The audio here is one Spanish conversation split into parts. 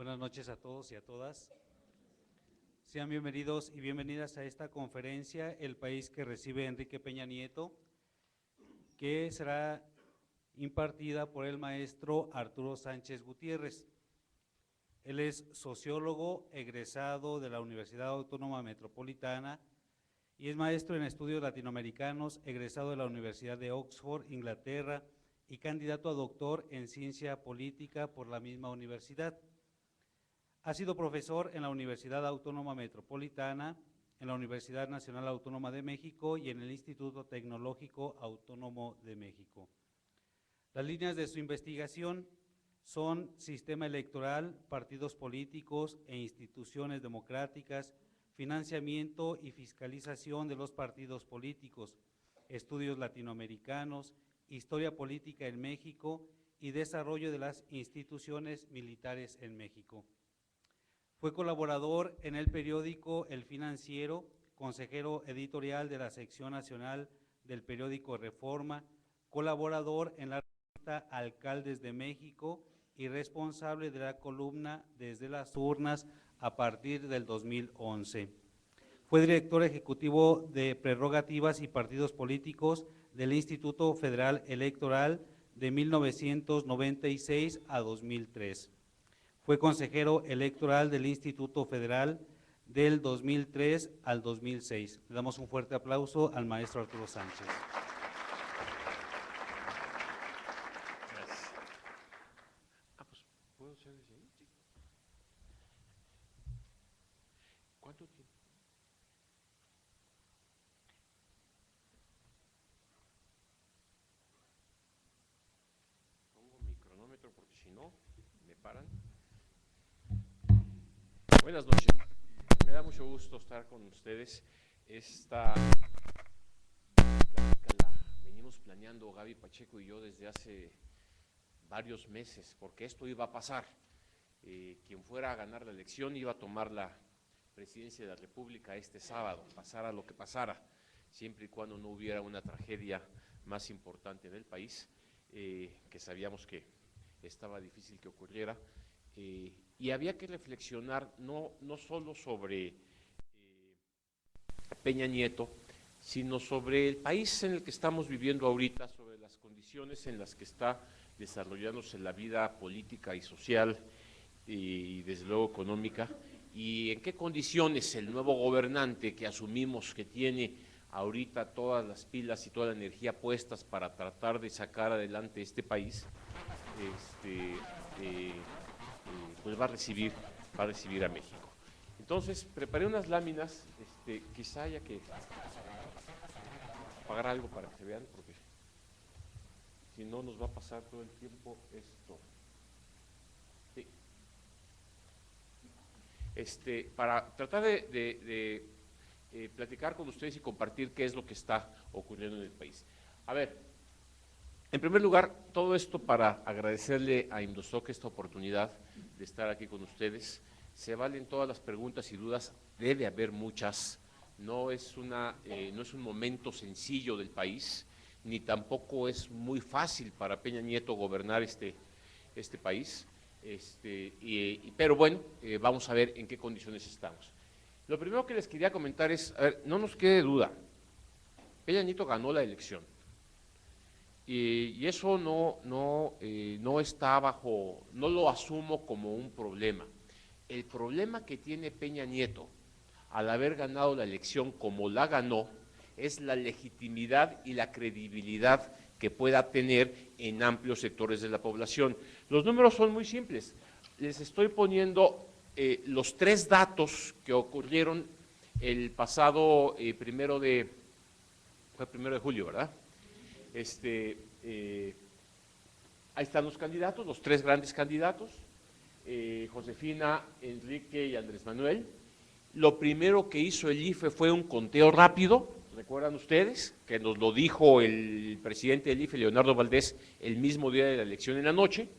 Buenas noches a todos y a todas. Sean bienvenidos y bienvenidas a esta conferencia, El país que recibe Enrique Peña Nieto, que será impartida por el maestro Arturo Sánchez Gutiérrez. Él es sociólogo egresado de la Universidad Autónoma Metropolitana y es maestro en estudios latinoamericanos, egresado de la Universidad de Oxford, Inglaterra, y candidato a doctor en ciencia política por la misma universidad. Ha sido profesor en la Universidad Autónoma Metropolitana, en la Universidad Nacional Autónoma de México y en el Instituto Tecnológico Autónomo de México. Las líneas de su investigación son sistema electoral, partidos políticos e instituciones democráticas, financiamiento y fiscalización de los partidos políticos, estudios latinoamericanos, historia política en México y desarrollo de las instituciones militares en México. Fue colaborador en el periódico El Financiero, consejero editorial de la sección nacional del periódico Reforma, colaborador en la revista Alcaldes de México y responsable de la columna Desde las Urnas a partir del 2011. Fue director ejecutivo de Prerrogativas y Partidos Políticos del Instituto Federal Electoral de 1996 a 2003. Fue consejero electoral del Instituto Federal del 2003 al 2006. Le damos un fuerte aplauso al maestro Arturo Sánchez. Gracias. Pues, ¿puedo hacer eso? Sí. ¿Cuánto tiempo? Pongo mi cronómetro porque si no, me paran. Buenas noches, me da mucho gusto estar con ustedes. Esta plática la venimos planeando Gaby Pacheco y yo desde hace varios meses, porque esto iba a pasar. Quien fuera a ganar la elección iba a tomar la presidencia de la República este sábado, pasara lo que pasara, siempre y cuando no hubiera una tragedia más importante en el país, que sabíamos que estaba difícil que ocurriera. Y había que reflexionar no solo sobre Peña Nieto, sino sobre el país en el que estamos viviendo ahorita, sobre las condiciones en las que está desarrollándose la vida política y social y desde luego económica, y en qué condiciones el nuevo gobernante que asumimos que tiene ahorita todas las pilas y toda la energía puestas para tratar de sacar adelante este país, pues va a recibir a México. Entonces, preparé unas láminas, quizá haya que apagar algo para que se vean, porque si no nos va a pasar todo el tiempo esto. Sí. Para tratar de platicar con ustedes y compartir qué es lo que está ocurriendo en el país. A ver, en primer lugar, todo esto para agradecerle a Indosoc esta oportunidad de estar aquí con ustedes. Se valen todas las preguntas y dudas, debe haber muchas. No es un momento sencillo del país, ni tampoco es muy fácil para Peña Nieto gobernar este país. Pero bueno, vamos a ver en qué condiciones estamos. Lo primero que les quería comentar es, a ver, no nos quede duda, Peña Nieto ganó la elección. Y eso no está bajo, no lo asumo como un problema. El problema que tiene Peña Nieto al haber ganado la elección como la ganó es la legitimidad y la credibilidad que pueda tener en amplios sectores de la población. Los números son muy simples. Les estoy poniendo los tres datos que ocurrieron el pasado primero de julio, ¿verdad? Ahí están los candidatos, los tres grandes candidatos, Josefina, Enrique y Andrés Manuel. Lo primero que hizo el IFE fue un conteo rápido, ¿recuerdan ustedes? Que nos lo dijo el presidente del IFE, Leonardo Valdés, el mismo día de la elección en la noche,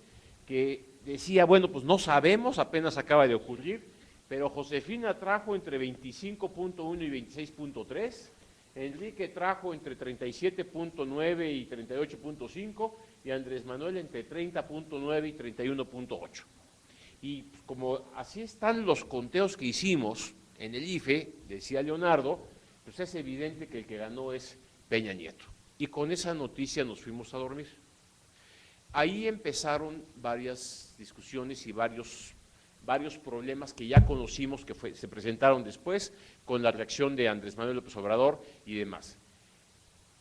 que decía, bueno, pues no sabemos, apenas acaba de ocurrir, pero Josefina trajo entre 25.1 y 26.3, Enrique trajo entre 37.9 y 38.5 y Andrés Manuel entre 30.9 y 31.8. Y pues, como así están los conteos que hicimos en el IFE, decía Leonardo, pues es evidente que el que ganó es Peña Nieto. Y con esa noticia nos fuimos a dormir. Ahí empezaron varias discusiones y varios problemas que ya conocimos que se presentaron después con la reacción de Andrés Manuel López Obrador y demás.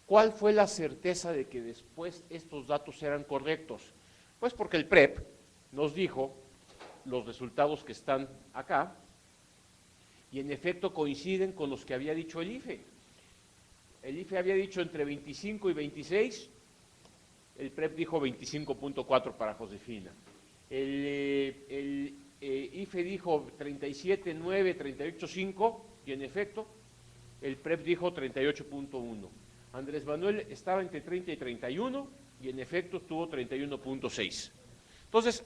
¿Cuál fue la certeza de que después estos datos eran correctos? Pues porque el PREP nos dijo los resultados que están acá y en efecto coinciden con los que había dicho el IFE. El IFE había dicho entre 25 y 26, el PREP dijo 25.4 para Josefina. El IFE dijo 37.9, 38.5 y en efecto el PREP dijo 38.1. Andrés Manuel estaba entre 30 y 31 y en efecto tuvo 31.6. Entonces,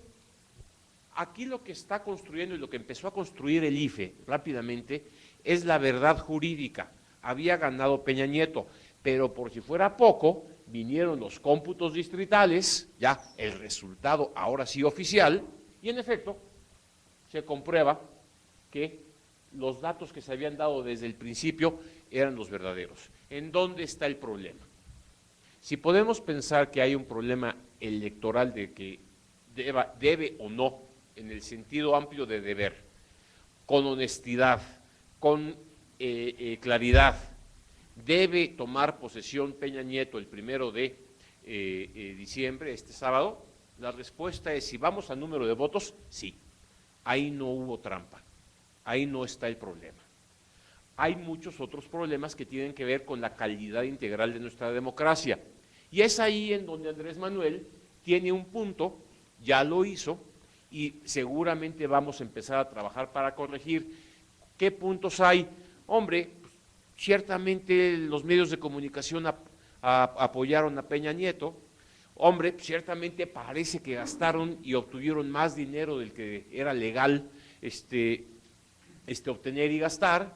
aquí lo que está construyendo y lo que empezó a construir el IFE rápidamente es la verdad jurídica. Había ganado Peña Nieto, pero por si fuera poco, vinieron los cómputos distritales, ya el resultado ahora sí oficial, y en efecto se comprueba que los datos que se habían dado desde el principio eran los verdaderos. ¿En dónde está el problema? Si podemos pensar que hay un problema electoral de que debe o no, en el sentido amplio de deber, con honestidad, con claridad, debe tomar posesión Peña Nieto el 1 de diciembre, este sábado, la respuesta es, si vamos al número de votos, sí. Ahí no hubo trampa, ahí no está el problema. Hay muchos otros problemas que tienen que ver con la calidad integral de nuestra democracia. Y es ahí en donde Andrés Manuel tiene un punto, ya lo hizo, y seguramente vamos a empezar a trabajar para corregir. ¿Qué puntos hay? Hombre, ciertamente los medios de comunicación apoyaron a Peña Nieto. Hombre, ciertamente parece que gastaron y obtuvieron más dinero del que era legal obtener y gastar.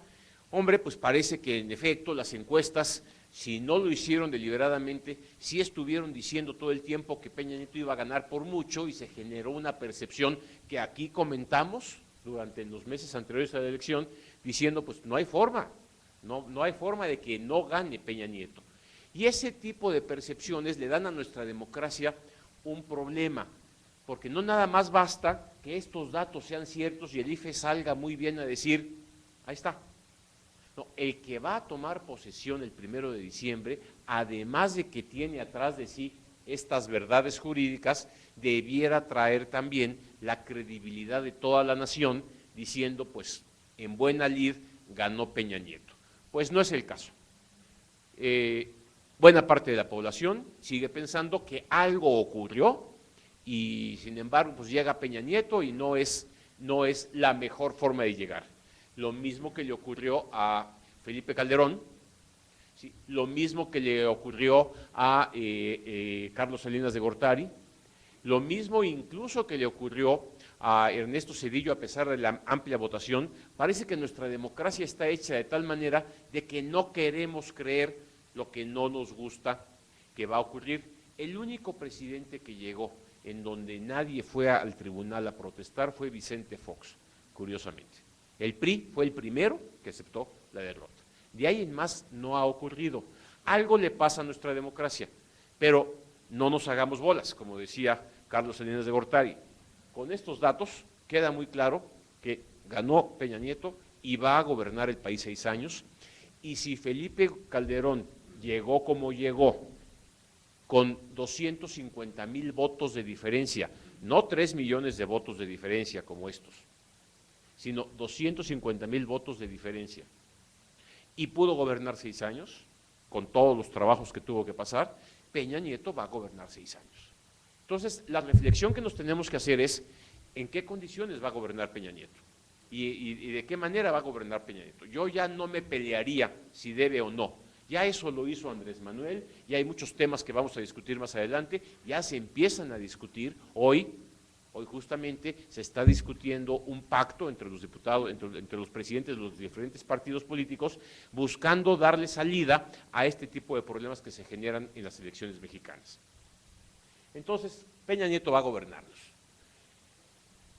Hombre, pues parece que en efecto las encuestas, si no lo hicieron deliberadamente, sí estuvieron diciendo todo el tiempo que Peña Nieto iba a ganar por mucho y se generó una percepción que aquí comentamos durante los meses anteriores a la elección, diciendo pues no hay forma, no hay forma de que no gane Peña Nieto. Y ese tipo de percepciones le dan a nuestra democracia un problema, porque no nada más basta que estos datos sean ciertos y el IFE salga muy bien a decir, ahí está. No, el que va a tomar posesión el 1 de diciembre, además de que tiene atrás de sí estas verdades jurídicas, debiera traer también la credibilidad de toda la nación, diciendo, pues, en buena lid ganó Peña Nieto. Pues no es el caso. Buena parte de la población sigue pensando que algo ocurrió y, sin embargo, pues llega Peña Nieto y no es la mejor forma de llegar. Lo mismo que le ocurrió a Felipe Calderón, ¿sí? Lo mismo que le ocurrió a Carlos Salinas de Gortari, lo mismo incluso que le ocurrió a Ernesto Zedillo a pesar de la amplia votación. Parece que nuestra democracia está hecha de tal manera de que no queremos creer lo que no nos gusta que va a ocurrir. El único presidente que llegó en donde nadie fue al tribunal a protestar fue Vicente Fox, curiosamente. El PRI fue el primero que aceptó la derrota. De ahí en más no ha ocurrido. Algo le pasa a nuestra democracia, pero no nos hagamos bolas, como decía Carlos Salinas de Gortari. Con estos datos queda muy claro que ganó Peña Nieto y va a gobernar el país 6 años. Y si Felipe Calderón llegó como llegó, con 250,000 votos de diferencia, no 3 millones de votos de diferencia como estos, sino 250,000 votos de diferencia, y pudo gobernar 6 años, con todos los trabajos que tuvo que pasar, Peña Nieto va a gobernar 6 años. Entonces, la reflexión que nos tenemos que hacer es, ¿en qué condiciones va a gobernar Peña Nieto? ¿Y de qué manera va a gobernar Peña Nieto? Yo ya no me pelearía si debe o no. Ya eso lo hizo Andrés Manuel, ya hay muchos temas que vamos a discutir más adelante, ya se empiezan a discutir hoy justamente se está discutiendo un pacto entre los diputados, entre los presidentes de los diferentes partidos políticos, buscando darle salida a este tipo de problemas que se generan en las elecciones mexicanas. Entonces, Peña Nieto va a gobernarnos.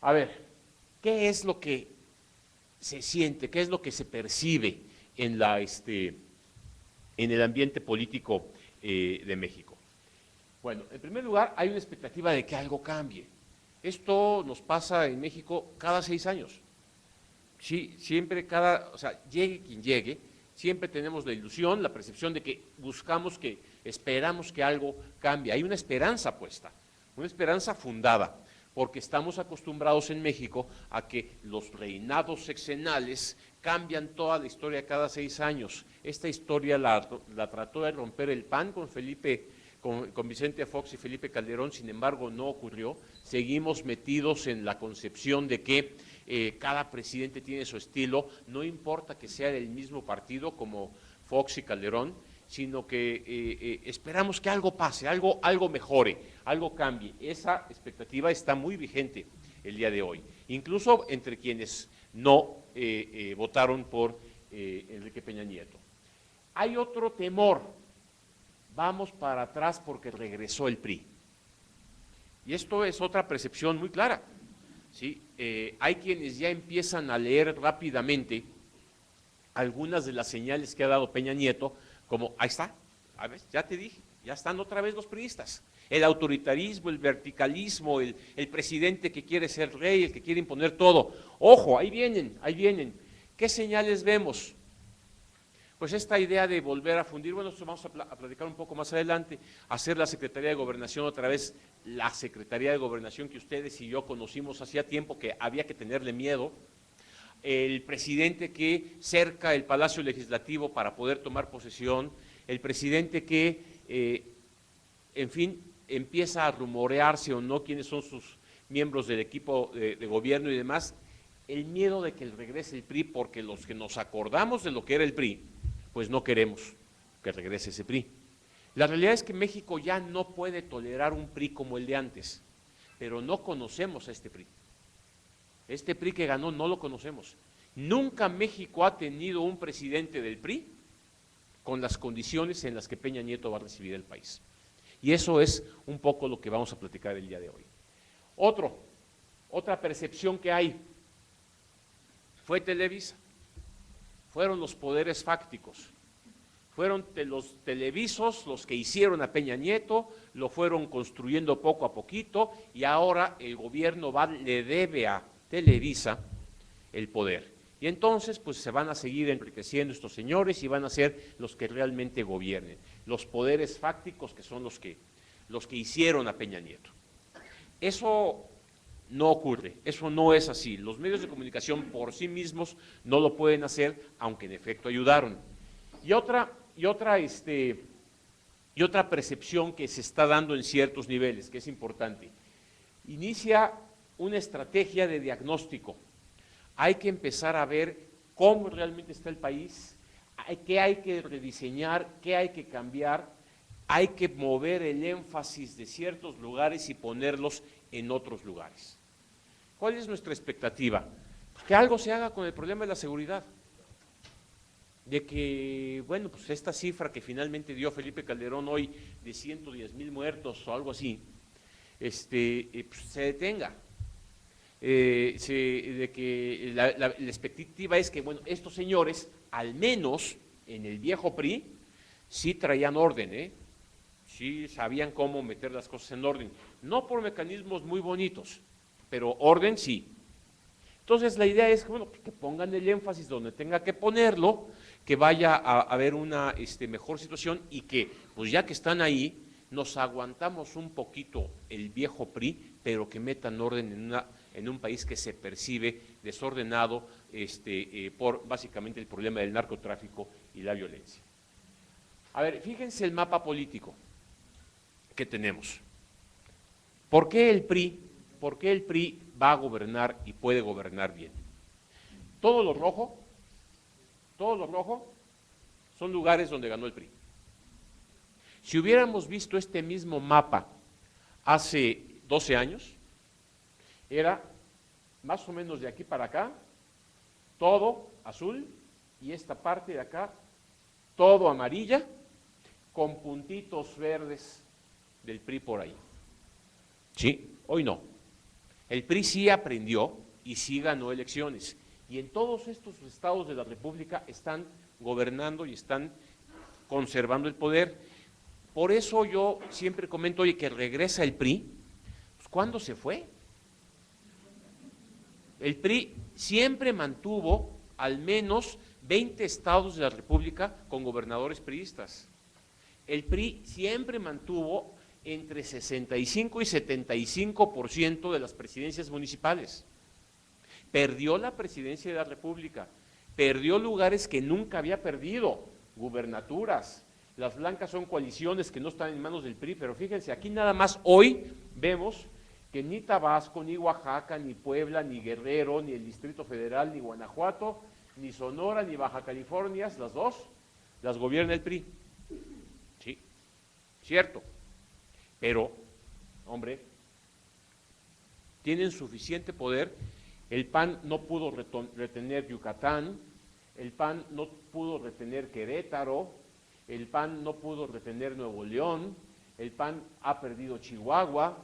A ver, ¿qué es lo que se siente, qué es lo que se percibe en el ambiente político de México? Bueno, en primer lugar, hay una expectativa de que algo cambie. Esto nos pasa en México cada 6 años. Sí, siempre o sea, llegue quien llegue, siempre tenemos la ilusión, la percepción de que esperamos que algo cambie. Hay una esperanza puesta, una esperanza fundada, porque estamos acostumbrados en México a que los reinados sexenales cambian toda la historia cada 6 años. Esta historia la trató de romper el PAN con Vicente Fox y Felipe Calderón, sin embargo no ocurrió. Seguimos metidos en la concepción de que cada presidente tiene su estilo, no importa que sea del mismo partido como Fox y Calderón, sino que esperamos que algo pase, algo mejore, algo cambie. Esa expectativa está muy vigente el día de hoy, incluso entre quienes no votaron por Enrique Peña Nieto. Hay otro temor: vamos para atrás porque regresó el PRI. Y esto es otra percepción muy clara, ¿sí? Hay quienes ya empiezan a leer rápidamente algunas de las señales que ha dado Peña Nieto, como, ahí está, a ver, ya te dije, ya están otra vez los priistas. El autoritarismo, el verticalismo, el presidente que quiere ser rey, el que quiere imponer todo. Ojo, ahí vienen, ahí vienen. ¿Qué señales vemos? Pues esta idea de volver a fundir, bueno, esto vamos a platicar un poco más adelante, hacer la Secretaría de Gobernación otra vez, la Secretaría de Gobernación que ustedes y yo conocimos hacía tiempo que había que tenerle miedo, el presidente que cerca el Palacio Legislativo para poder tomar posesión, el presidente que, en fin, empieza a rumorearse o no quiénes son sus miembros del equipo de gobierno y demás, el miedo de que regrese el PRI, porque los que nos acordamos de lo que era el PRI, pues no queremos que regrese ese PRI. La realidad es que México ya no puede tolerar un PRI como el de antes, pero no conocemos a este PRI. Este PRI que ganó no lo conocemos. Nunca México ha tenido un presidente del PRI con las condiciones en las que Peña Nieto va a recibir el país. Y eso es un poco lo que vamos a platicar el día de hoy. Otra percepción que hay, fue Televisa, fueron los poderes fácticos, fueron los televisos los que hicieron a Peña Nieto, lo fueron construyendo poco a poquito y ahora el gobierno le debe a Televisa el poder. Y entonces pues se van a seguir enriqueciendo estos señores y van a ser los que realmente gobiernen, los poderes fácticos que son los que hicieron a Peña Nieto. Eso no ocurre, eso no es así. Los medios de comunicación por sí mismos no lo pueden hacer, aunque en efecto ayudaron. Y otra percepción que se está dando en ciertos niveles, que es importante, inicia una estrategia de diagnóstico. Hay que empezar a ver cómo realmente está el país, qué hay que rediseñar, qué hay que cambiar, hay que mover el énfasis de ciertos lugares y ponerlos en otros lugares. ¿Cuál es nuestra expectativa? Pues que algo se haga con el problema de la seguridad. De que, bueno, pues esta cifra que finalmente dio Felipe Calderón hoy de 110,000 muertos o algo así, pues se detenga. De que la expectativa es que, bueno, estos señores, al menos en el viejo PRI, sí traían orden, sí sabían cómo meter las cosas en orden, no por mecanismos muy bonitos, pero orden sí. Entonces la idea es que, bueno, que pongan el énfasis donde tenga que ponerlo, que vaya a haber una mejor situación y que, pues ya que están ahí, nos aguantamos un poquito el viejo PRI, pero que metan orden en un país que se percibe desordenado por básicamente el problema del narcotráfico y la violencia. A ver, fíjense el mapa político que tenemos. ¿Por qué el PRI va a gobernar y puede gobernar bien? Todo lo rojo son lugares donde ganó el PRI. Si hubiéramos visto este mismo mapa hace 12 años, era más o menos de aquí para acá, todo azul, y esta parte de acá, todo amarilla, con puntitos verdes del PRI por ahí. Sí, hoy no. El PRI sí aprendió y sí ganó elecciones. Y en todos estos estados de la República están gobernando y están conservando el poder. Por eso yo siempre comento, oye, que regresa el PRI. Pues, ¿cuándo se fue? El PRI siempre mantuvo al menos 20 estados de la República con gobernadores priistas. El PRI siempre mantuvo entre 65 y 75% de las presidencias municipales. Perdió la presidencia de la República, perdió lugares que nunca había perdido, gubernaturas. Las blancas son coaliciones que no están en manos del PRI, pero fíjense, aquí nada más hoy vemos que ni Tabasco, ni Oaxaca, ni Puebla, ni Guerrero, ni el Distrito Federal, ni Guanajuato, ni Sonora, ni Baja California, las dos, las gobierna el PRI. Sí, cierto. Pero, hombre, tienen suficiente poder. El PAN no pudo retener Yucatán, el PAN no pudo retener Querétaro, el PAN no pudo retener Nuevo León, el PAN ha perdido Chihuahua,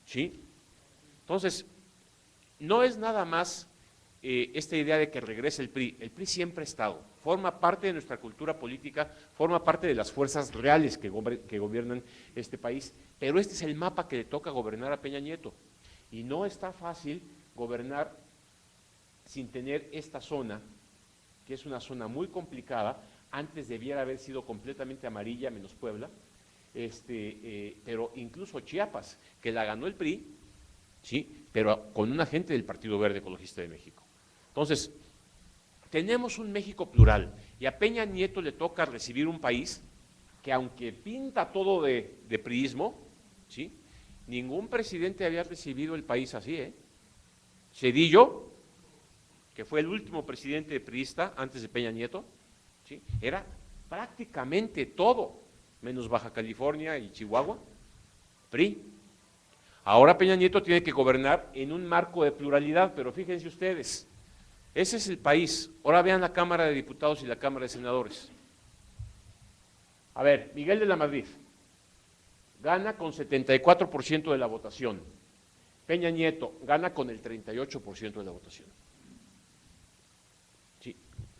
¿sí? Entonces, no es nada más esta idea de que regrese el PRI siempre ha estado, forma parte de nuestra cultura política, forma parte de las fuerzas reales que gobiernan este país, pero este es el mapa que le toca gobernar a Peña Nieto, y no está fácil gobernar sin tener esta zona, que es una zona muy complicada. Antes debiera haber sido completamente amarilla, menos Puebla, pero incluso Chiapas, que la ganó el PRI, sí, pero con un agente del Partido Verde Ecologista de México. Entonces, tenemos un México plural, y a Peña Nieto le toca recibir un país que, aunque pinta todo de priismo, ¿sí?, ningún presidente había recibido el país así, Zedillo, que fue el último presidente priista antes de Peña Nieto, ¿sí?, era prácticamente todo, menos Baja California y Chihuahua, PRI. Ahora Peña Nieto tiene que gobernar en un marco de pluralidad, pero fíjense ustedes, ese es el país. Ahora vean la Cámara de Diputados y la Cámara de Senadores. A ver, Miguel de la Madrid gana con 74% de la votación. Peña Nieto gana con el 38% de la votación. Sí,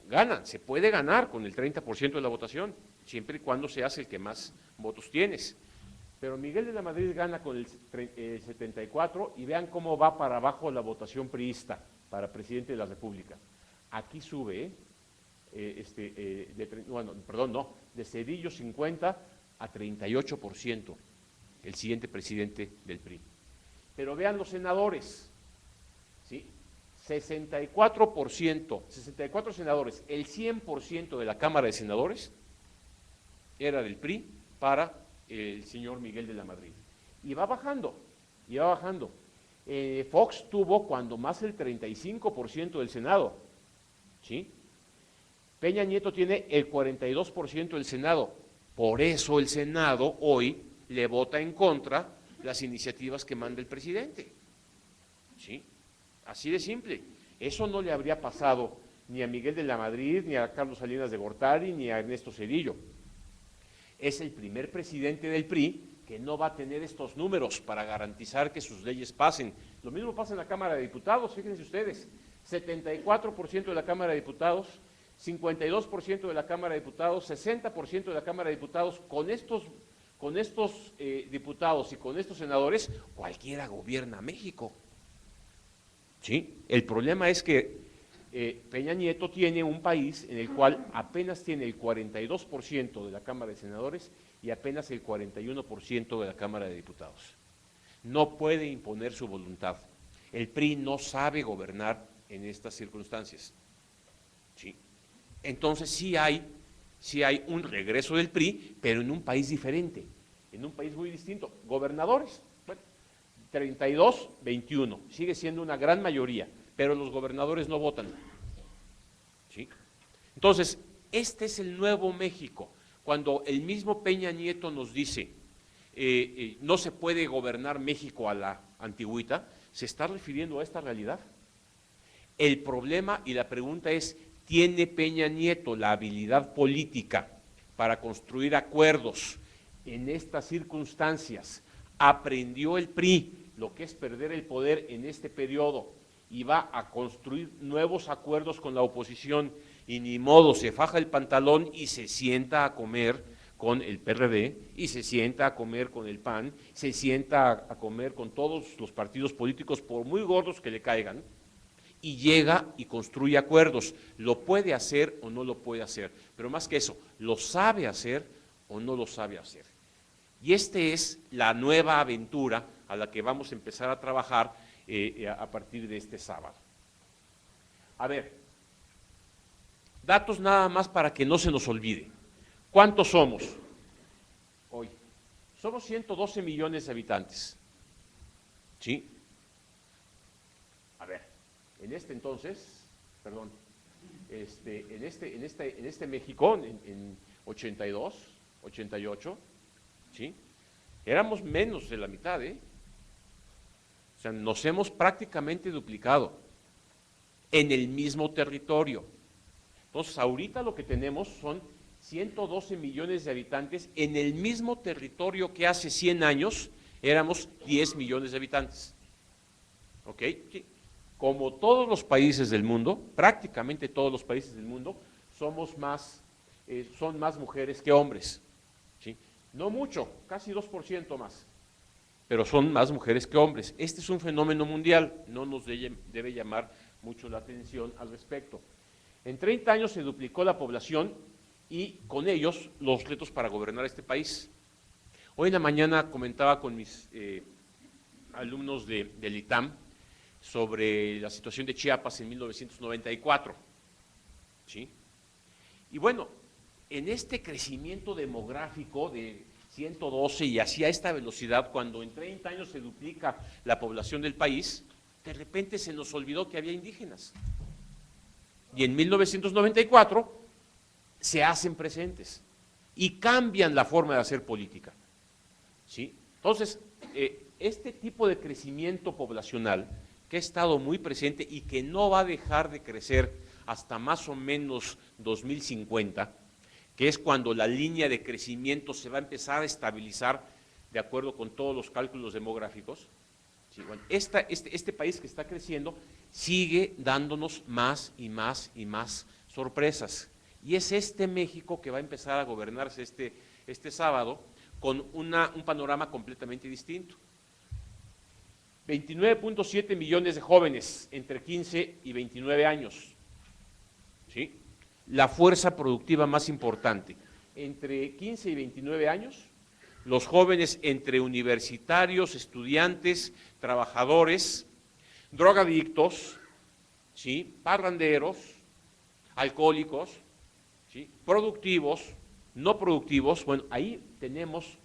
gana, se puede ganar con el 30% de la votación, siempre y cuando se hace el que más votos tienes. Pero Miguel de la Madrid gana con el 74% y vean cómo va para abajo la votación priista para presidente de la República. Aquí sube, de Zedillo 50 a 38%, el siguiente presidente del PRI. Pero vean los senadores, ¿sí? 64 senadores, el 100% de la Cámara de Senadores era del PRI para el señor Miguel de la Madrid. Y va bajando, y va bajando. Fox tuvo cuando más el 35% del Senado, ¿sí? Peña Nieto tiene el 42% del Senado. Por eso el Senado hoy le vota en contra las iniciativas que manda el presidente, ¿sí? Así de simple. Eso no le habría pasado ni a Miguel de la Madrid, ni a Carlos Salinas de Gortari, ni a Ernesto Zedillo. Es el primer presidente del PRI que no va a tener estos números para garantizar que sus leyes pasen. Lo mismo pasa en la Cámara de Diputados, fíjense ustedes, 74% de la Cámara de Diputados, 52% de la Cámara de Diputados, 60% de la Cámara de Diputados. Con estos diputados y con estos senadores, cualquiera gobierna México. ¿Sí? El problema es que Peña Nieto tiene un país en el cual apenas tiene el 42% de la Cámara de Senadores y apenas el 41% de la Cámara de Diputados. No puede imponer su voluntad. El PRI no sabe gobernar en estas circunstancias. ¿Sí? Entonces sí hay un regreso del PRI, pero en un país diferente, en un país muy distinto. Gobernadores, bueno, 32-21, sigue siendo una gran mayoría, pero los gobernadores no votan. ¿Sí? Entonces, este es el nuevo México. Cuando el mismo Peña Nieto nos dice, no se puede gobernar México a la antigüita, se está refiriendo a esta realidad. El problema y la pregunta es, ¿tiene Peña Nieto la habilidad política para construir acuerdos en estas circunstancias? ¿Aprendió el PRI lo que es perder el poder en este periodo y va a construir nuevos acuerdos con la oposición y ni modo, se faja el pantalón y se sienta a comer con el PRD y se sienta a comer con el PAN, se sienta a comer con todos los partidos políticos, por muy gordos que le caigan, y llega y construye acuerdos. Lo puede hacer o no lo puede hacer, pero más que eso, lo sabe hacer o no lo sabe hacer. Y esta es la nueva aventura a la que vamos a empezar a trabajar a partir de este sábado. A ver, datos nada más para que no se nos olvide. ¿Cuántos somos hoy? Somos 112 millones de habitantes. ¿Sí? A ver, en este entonces, perdón, en este México, en 82, 88, ¿sí? Éramos menos de la mitad, ¿eh? O sea, nos hemos prácticamente duplicado en el mismo territorio. Entonces, ahorita lo que tenemos son 112 millones de habitantes en el mismo territorio que hace 100 años éramos 10 millones de habitantes. ¿Ok? Como todos los países del mundo, prácticamente todos los países del mundo, son más mujeres que hombres. ¿Sí? No mucho, casi 2% más, pero son más mujeres que hombres. Este es un fenómeno mundial, no nos debe llamar mucho la atención al respecto. En 30 años se duplicó la población y con ellos los retos para gobernar este país. Hoy en la mañana comentaba con mis alumnos del ITAM sobre la situación de Chiapas en 1994. ¿Sí? Y bueno, en este crecimiento demográfico de 112 y hacia esta velocidad, cuando en 30 años se duplica la población del país, de repente se nos olvidó que había indígenas. Y en 1994 se hacen presentes y cambian la forma de hacer política. ¿Sí? Entonces, este tipo de crecimiento poblacional que ha estado muy presente y que no va a dejar de crecer hasta más o menos 2050, que es cuando la línea de crecimiento se va a empezar a estabilizar de acuerdo con todos los cálculos demográficos. Sí, bueno, este país que está creciendo sigue dándonos más y más y más sorpresas. Y es este México que va a empezar a gobernarse este sábado con un panorama completamente distinto. 29.7 millones de jóvenes entre 15 y 29 años. ¿Sí? La fuerza productiva más importante. Entre 15 y 29 años, los jóvenes entre universitarios, estudiantes, trabajadores, drogadictos, ¿sí? Parranderos, alcohólicos, ¿sí? Productivos, no productivos, bueno, ahí tenemos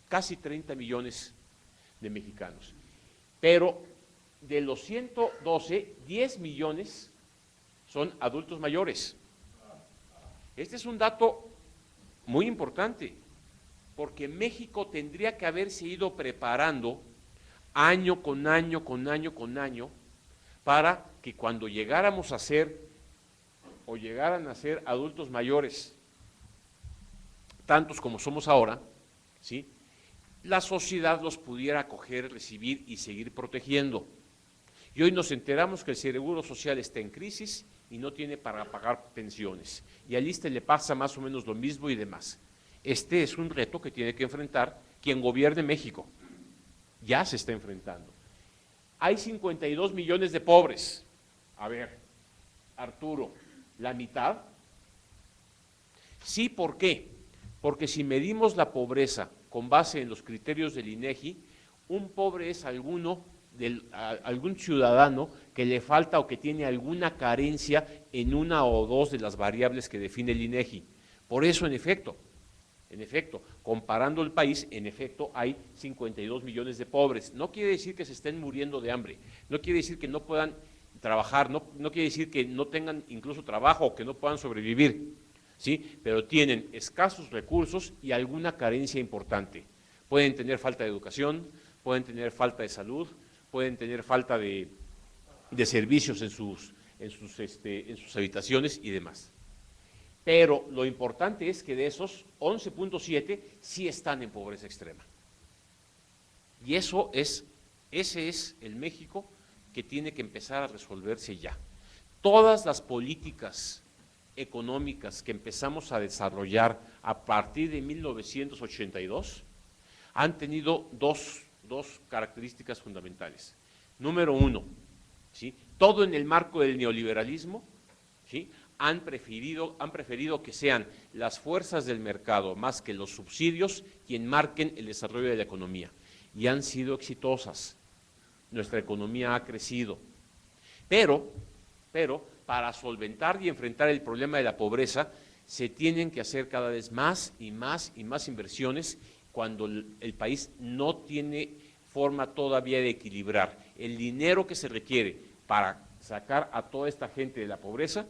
casi 30 millones de mexicanos. Pero de los 112, 10 millones son adultos mayores. Este es un dato muy importante, porque México tendría que haberse ido preparando año con año, con año, con año, para que cuando llegáramos a ser, o llegaran a ser adultos mayores, tantos como somos ahora, ¿sí?, la sociedad los pudiera acoger, recibir y seguir protegiendo. Y hoy nos enteramos que el Seguro Social está en crisis y no tiene para pagar pensiones. Y al ISSSTE le pasa más o menos lo mismo y demás. Este es un reto que tiene que enfrentar quien gobierne México. Ya se está enfrentando. Hay 52 millones de pobres. A ver, Arturo, ¿la mitad? Sí, ¿por qué? Porque si medimos la pobreza con base en los criterios del INEGI, un pobre es algún ciudadano que le falta o que tiene alguna carencia en una o dos de las variables que define el INEGI. Por eso, en efecto, comparando el país, en efecto, hay 52 millones de pobres. No quiere decir que se estén muriendo de hambre, no quiere decir que no puedan trabajar, no quiere decir que no tengan incluso trabajo o que no puedan sobrevivir, ¿sí? Pero tienen escasos recursos y alguna carencia importante. Pueden tener falta de educación, pueden tener falta de salud, pueden tener falta de servicios en sus habitaciones y demás. Pero lo importante es que de esos 11.7 sí están en pobreza extrema. Y ese es el México que tiene que empezar a resolverse ya. Todas las políticas económicas que empezamos a desarrollar a partir de 1982 han tenido dos características fundamentales. Número uno, ¿sí? Todo en el marco del neoliberalismo, ¿sí? Han preferido que sean las fuerzas del mercado más que los subsidios quien marquen el desarrollo de la economía. Y han sido exitosas. Nuestra economía ha crecido. Pero para solventar y enfrentar el problema de la pobreza, se tienen que hacer cada vez más y más inversiones cuando el país no tiene forma todavía de equilibrar el dinero que se requiere para sacar a toda esta gente de la pobreza,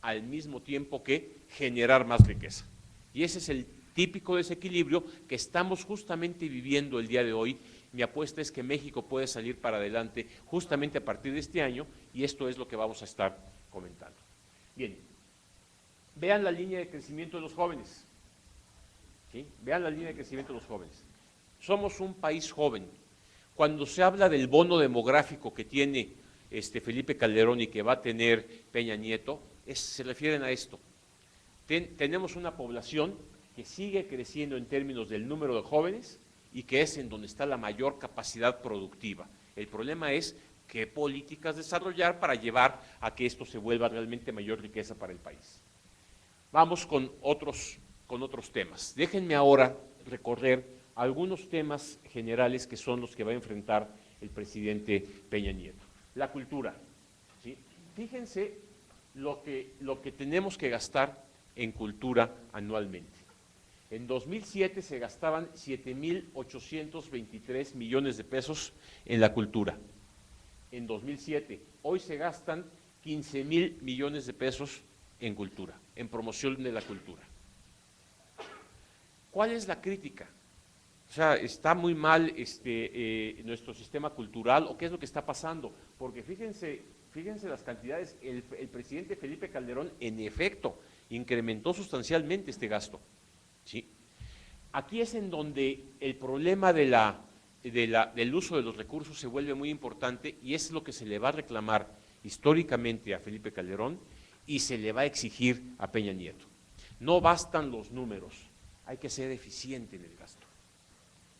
al mismo tiempo que generar más riqueza. Y ese es el típico desequilibrio que estamos justamente viviendo el día de hoy. Mi apuesta es que México puede salir para adelante justamente a partir de este año, y esto es lo que vamos a estar comentando. Bien, vean la línea de crecimiento de los jóvenes. ¿Sí? Vean la línea de crecimiento de los jóvenes. Somos un país joven. Cuando se habla del bono demográfico que tiene Felipe Calderón y que va a tener Peña Nieto, se refieren a esto. Tenemos una población que sigue creciendo en términos del número de jóvenes y que es en donde está la mayor capacidad productiva. El problema es qué políticas desarrollar para llevar a que esto se vuelva realmente mayor riqueza para el país. Vamos con otros temas. Déjenme ahora recorrer algunos temas generales que son los que va a enfrentar el presidente Peña Nieto. La cultura, ¿sí? Fíjense lo que tenemos que gastar en cultura anualmente. En 2007 se gastaban 7,823 millones de pesos en la cultura. En 2007, hoy se gastan 15,000 millones de pesos en cultura, en promoción de la cultura. ¿Cuál es la crítica? O sea, ¿está muy mal nuestro sistema cultural o qué es lo que está pasando? Porque fíjense las cantidades, el presidente Felipe Calderón en efecto incrementó sustancialmente este gasto, ¿sí? Aquí es en donde el problema del uso de los recursos se vuelve muy importante y es lo que se le va a reclamar históricamente a Felipe Calderón y se le va a exigir a Peña Nieto. No bastan los números, hay que ser eficiente en el gasto.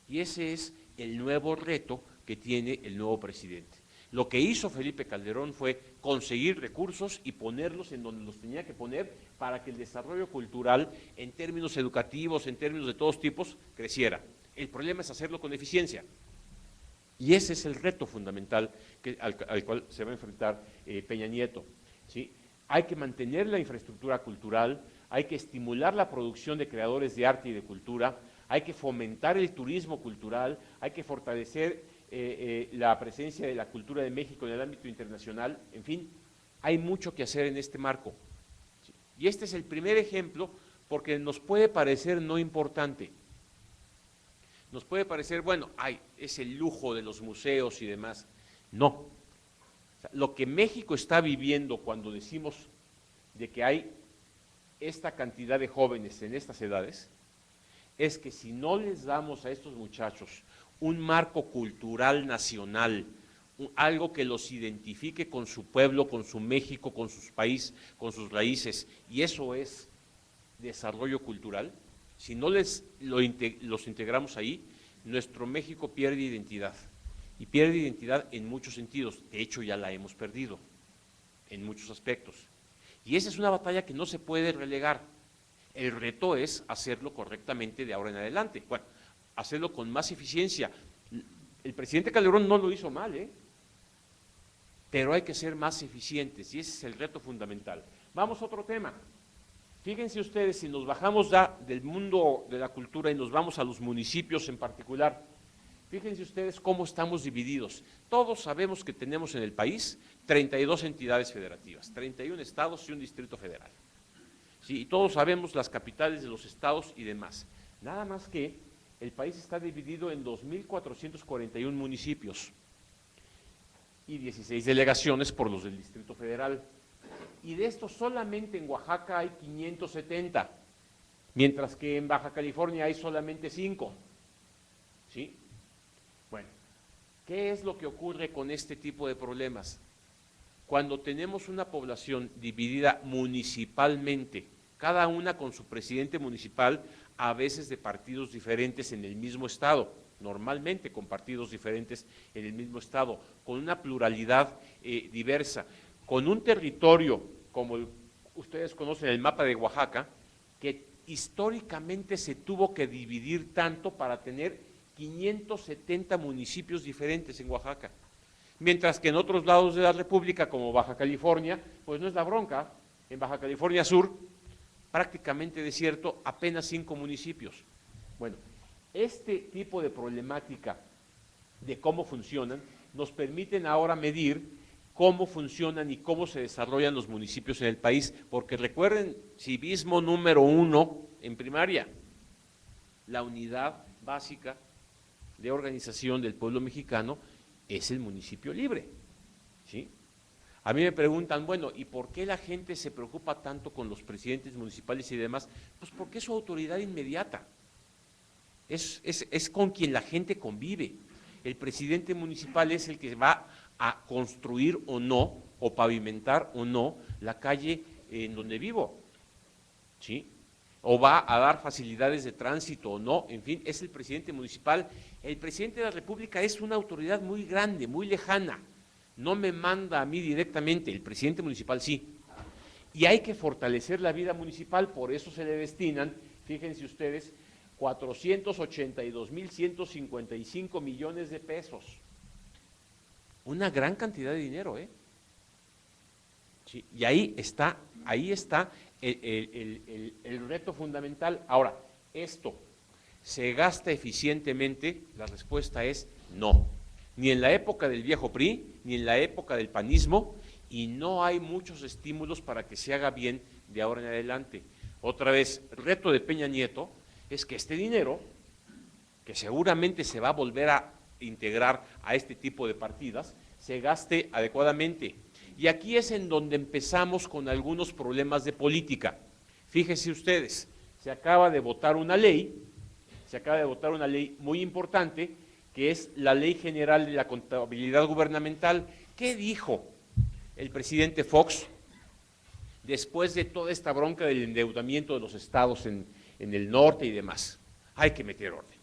Y ese es el nuevo reto que tiene el nuevo presidente. Lo que hizo Felipe Calderón fue conseguir recursos y ponerlos en donde los tenía que poner para que el desarrollo cultural, en términos educativos, en términos de todos tipos, creciera. El problema es hacerlo con eficiencia. Y ese es el reto fundamental al cual se va a enfrentar Peña Nieto, ¿sí? Hay que mantener la infraestructura cultural, hay que estimular la producción de creadores de arte y de cultura, hay que fomentar el turismo cultural, hay que fortalecer la presencia de la cultura de México en el ámbito internacional. En fin, hay mucho que hacer en este marco. Y este es el primer ejemplo porque nos puede parecer no importante. Nos puede parecer, bueno, es el lujo de los museos y demás. No. O sea, lo que México está viviendo cuando decimos de que hay esta cantidad de jóvenes en estas edades, es que si no les damos a estos muchachos un marco cultural nacional, algo que los identifique con su pueblo, con su México, con sus países, con sus raíces, y eso es desarrollo cultural, si no los integramos ahí, nuestro México pierde identidad, y pierde identidad en muchos sentidos, de hecho ya la hemos perdido, en muchos aspectos, y esa es una batalla que no se puede relegar. El reto es hacerlo correctamente de ahora en adelante, bueno, hacerlo con más eficiencia. El presidente Calderón no lo hizo mal, pero hay que ser más eficientes y ese es el reto fundamental. Vamos a otro tema. Fíjense ustedes, si nos bajamos ya del mundo de la cultura y nos vamos a los municipios en particular, fíjense ustedes cómo estamos divididos. Todos sabemos que tenemos en el país 32 entidades federativas, 31 estados y un distrito federal. Sí, y todos sabemos las capitales de los estados y demás. Nada más que el país está dividido en 2,441 municipios y 16 delegaciones por los del Distrito Federal. Y de estos solamente en Oaxaca hay 570, mientras que en Baja California hay solamente 5. ¿Sí? Bueno, ¿Qué es lo que ocurre con este tipo de problemas? Cuando tenemos una población dividida municipalmente, cada una con su presidente municipal, a veces de partidos diferentes en el mismo estado, normalmente con partidos diferentes en el mismo estado, con una pluralidad diversa, con un territorio, como ustedes conocen el mapa de Oaxaca, que históricamente se tuvo que dividir tanto para tener 570 municipios diferentes en Oaxaca, mientras que en otros lados de la República, como Baja California, pues no es la bronca. En Baja California Sur, prácticamente desierto, apenas 5 municipios. Bueno, este tipo de problemática de cómo funcionan nos permiten ahora medir cómo funcionan y cómo se desarrollan los municipios en el país, porque recuerden, civismo número 1 en primaria, la unidad básica de organización del pueblo mexicano es el municipio libre, ¿sí? A mí me preguntan, bueno, ¿y por qué la gente se preocupa tanto con los presidentes municipales y demás? Pues porque es su autoridad inmediata, es con quien la gente convive. El presidente municipal es el que va a construir o no, o pavimentar o no, la calle en donde vivo, ¿sí? O va a dar facilidades de tránsito o no, en fin, es el presidente municipal. El presidente de la República es una autoridad muy grande, muy lejana, no me manda a mí directamente, el presidente municipal sí. Y hay que fortalecer la vida municipal, por eso se le destinan, fíjense ustedes, 482,155 millones de pesos. Una gran cantidad de dinero, ¿eh? Sí, y ahí está el reto fundamental. Ahora, ¿esto se gasta eficientemente? La respuesta es no. Ni en la época del viejo PRI, ni en la época del panismo, y no hay muchos estímulos para que se haga bien de ahora en adelante. Otra vez, el reto de Peña Nieto es que este dinero, que seguramente se va a volver a integrar a este tipo de partidas, se gaste adecuadamente. Y aquí es en donde empezamos con algunos problemas de política. Fíjense ustedes, se acaba de votar una ley muy importante, que es la Ley General de la Contabilidad Gubernamental. ¿Qué dijo el presidente Fox después de toda esta bronca del endeudamiento de los estados en el norte y demás? Hay que meter orden.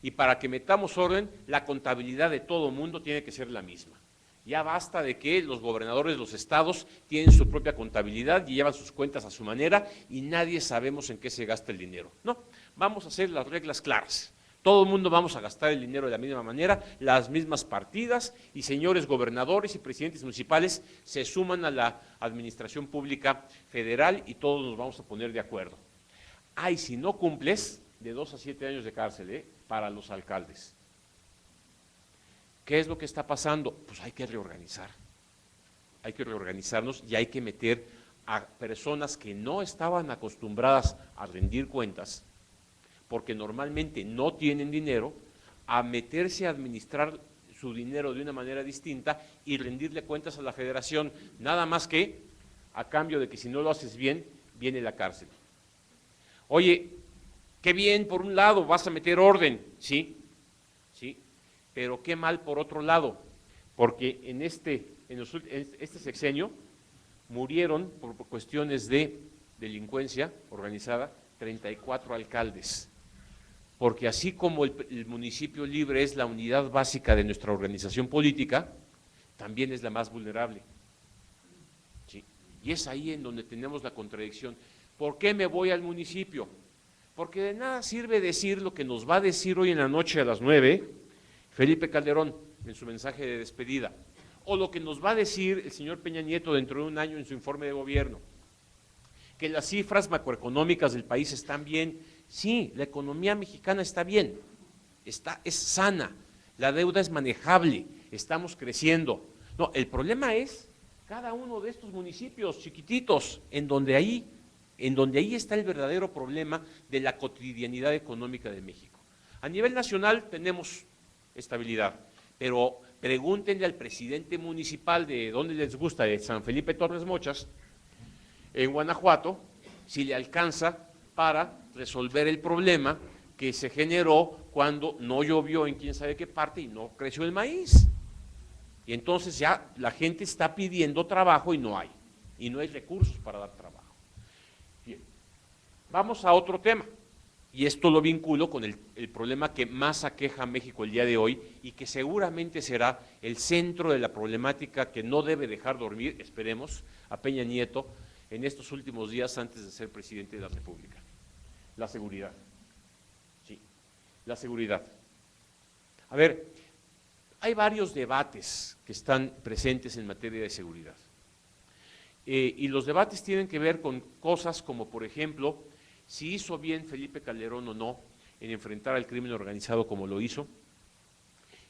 Y para que metamos orden, la contabilidad de todo mundo tiene que ser la misma. Ya basta de que los gobernadores de los estados tienen su propia contabilidad y llevan sus cuentas a su manera y nadie sabemos en qué se gasta el dinero. No, vamos a hacer las reglas claras. Todo el mundo vamos a gastar el dinero de la misma manera, las mismas partidas, y señores gobernadores y presidentes municipales se suman a la administración pública federal y todos nos vamos a poner de acuerdo. Ay, si no cumples, de 2 a 7 años de cárcel, para los alcaldes. ¿Qué es lo que está pasando? Pues hay que reorganizarnos y hay que meter a personas que no estaban acostumbradas a rendir cuentas, porque normalmente no tienen dinero, a meterse a administrar su dinero de una manera distinta y rendirle cuentas a la federación, nada más que a cambio de que si no lo haces bien, viene la cárcel. Oye, qué bien, por un lado vas a meter orden, sí, pero qué mal por otro lado, porque en este sexenio murieron por cuestiones de delincuencia organizada 34 alcaldes, porque así como el municipio libre es la unidad básica de nuestra organización política, también es la más vulnerable. ¿Sí? Y es ahí en donde tenemos la contradicción. ¿Por qué me voy al municipio? Porque de nada sirve decir lo que nos va a decir hoy en la noche a las 9 Felipe Calderón en su mensaje de despedida, o lo que nos va a decir el señor Peña Nieto dentro de un año en su informe de gobierno, que las cifras macroeconómicas del país están bien. Sí, la economía mexicana está bien, es sana, la deuda es manejable, estamos creciendo. No, el problema es cada uno de estos municipios chiquititos, en donde ahí está el verdadero problema de la cotidianidad económica de México. A nivel nacional tenemos estabilidad, pero pregúntenle al presidente municipal de donde les gusta, de San Felipe Torres Mochas, en Guanajuato, si le alcanza para resolver el problema que se generó cuando no llovió en quién sabe qué parte y no creció el maíz. Y entonces ya la gente está pidiendo trabajo y no hay recursos para dar trabajo. Bien, vamos a otro tema, y esto lo vinculo con el problema que más aqueja a México el día de hoy y que seguramente será el centro de la problemática que no debe dejar dormir, esperemos, a Peña Nieto en estos últimos días antes de ser presidente de la República: la seguridad. Sí, la seguridad. A ver, hay varios debates que están presentes en materia de seguridad. Y los debates tienen que ver con cosas como, por ejemplo, si hizo bien Felipe Calderón o no en enfrentar al crimen organizado como lo hizo,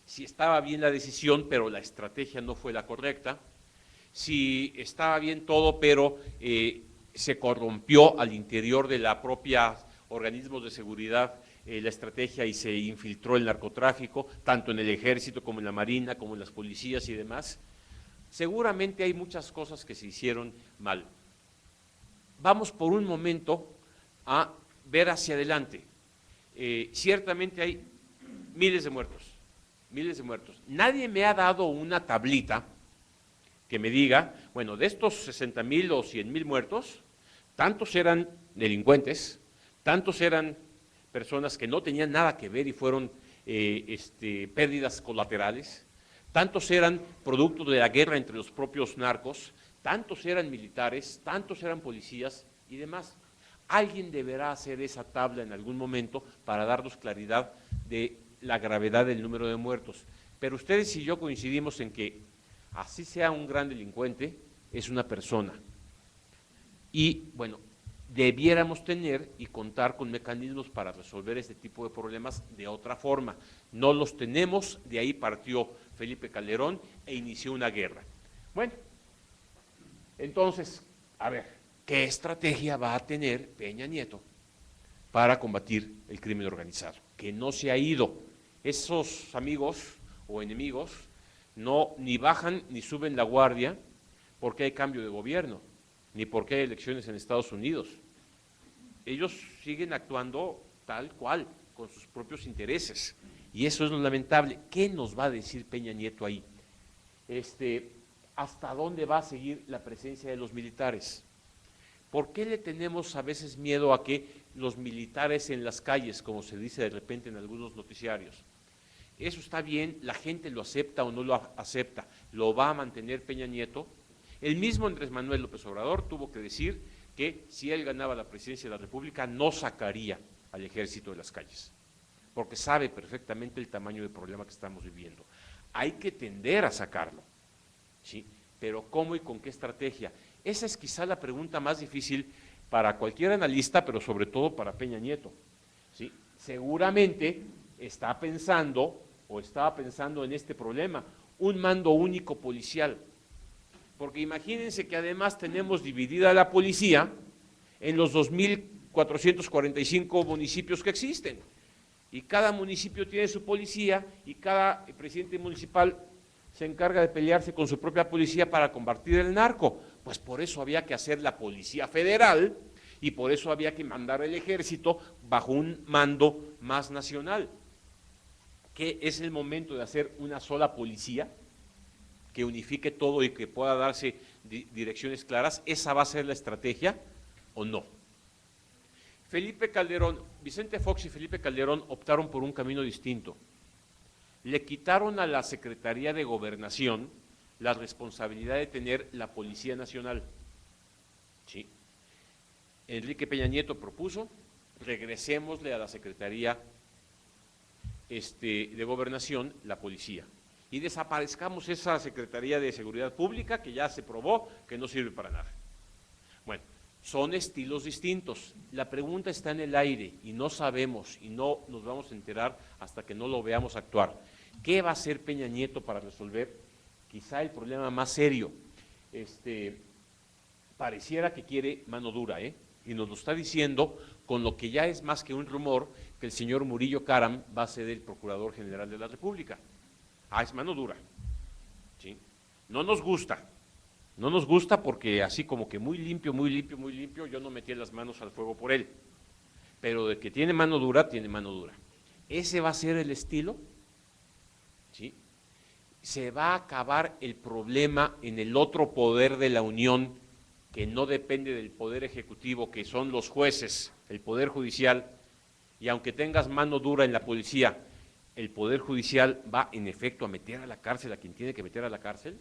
si estaba bien la decisión, pero la estrategia no fue la correcta, si estaba bien todo, pero se corrompió al interior de la propia organismos de seguridad la estrategia y se infiltró el narcotráfico, tanto en el ejército como en la marina, como en las policías y demás. Seguramente hay muchas cosas que se hicieron mal. Vamos por un momento a ver hacia adelante. Ciertamente hay miles de muertos, miles de muertos. Nadie me ha dado una tablita que me diga, bueno, de estos 60,000 o 100,000 muertos, tantos eran delincuentes, tantos eran personas que no tenían nada que ver y fueron pérdidas colaterales, tantos eran producto de la guerra entre los propios narcos, tantos eran militares, tantos eran policías y demás. Alguien deberá hacer esa tabla en algún momento para darnos claridad de la gravedad del número de muertos. Pero ustedes y yo coincidimos en que, así sea un gran delincuente, es una persona. Y, bueno, debiéramos tener y contar con mecanismos para resolver este tipo de problemas de otra forma. No los tenemos, de ahí partió Felipe Calderón e inició una guerra. Bueno, entonces, a ver, ¿qué estrategia va a tener Peña Nieto para combatir el crimen organizado? Que no se ha ido. Esos amigos o enemigos no ni bajan ni suben la guardia porque hay cambio de gobierno, ni porque hay elecciones en Estados Unidos. Ellos siguen actuando tal cual, con sus propios intereses. Y eso es lo lamentable. ¿Qué nos va a decir Peña Nieto ahí? ¿Hasta dónde va a seguir la presencia de los militares? ¿Por qué le tenemos a veces miedo a que los militares en las calles, como se dice de repente en algunos noticiarios? Eso está bien, la gente lo acepta o no lo acepta, lo va a mantener Peña Nieto. El mismo Andrés Manuel López Obrador tuvo que decir que si él ganaba la presidencia de la República no sacaría al ejército de las calles, porque sabe perfectamente el tamaño del problema que estamos viviendo. Hay que tender a sacarlo, ¿sí? Pero ¿cómo y con qué estrategia? Esa es quizá la pregunta más difícil para cualquier analista, pero sobre todo para Peña Nieto, ¿sí? Seguramente está pensando o estaba pensando en este problema, un mando único policial, porque imagínense que además tenemos dividida la policía en los 2,445 municipios que existen, y cada municipio tiene su policía y cada presidente municipal se encarga de pelearse con su propia policía para combatir el narco. Pues por eso había que hacer la Policía Federal y por eso había que mandar el ejército bajo un mando más nacional. ¿Qué es el momento de hacer una sola policía que unifique todo y que pueda darse direcciones claras? ¿Esa va a ser la estrategia o no? Felipe Calderón, Vicente Fox y Felipe Calderón optaron por un camino distinto. Le quitaron a la Secretaría de Gobernación la responsabilidad de tener la Policía Nacional. ¿Sí? Enrique Peña Nieto propuso, regresémosle a la Secretaría de Gobernación la policía y desaparezcamos esa Secretaría de Seguridad Pública que ya se probó que no sirve para nada. Bueno, son estilos distintos. La pregunta está en el aire y no sabemos y no nos vamos a enterar hasta que no lo veamos actuar. ¿Qué va a hacer Peña Nieto para resolver quizá el problema más serio? Pareciera que quiere mano dura, y nos lo está diciendo con lo que ya es más que un rumor, que el señor Murillo Karam va a ser el Procurador General de la República. Es mano dura, ¿sí? No nos gusta porque así como que muy limpio, yo no metí las manos al fuego por él. pero de que tiene mano dura, tiene mano dura. Ese va a ser el estilo, ¿sí? Se va a acabar el problema en el otro poder de la Unión, que no depende del poder ejecutivo, que son los jueces, el poder judicial, y aunque tengas mano dura en la policía, el poder judicial va en efecto a meter a la cárcel a quien tiene que meter a la cárcel,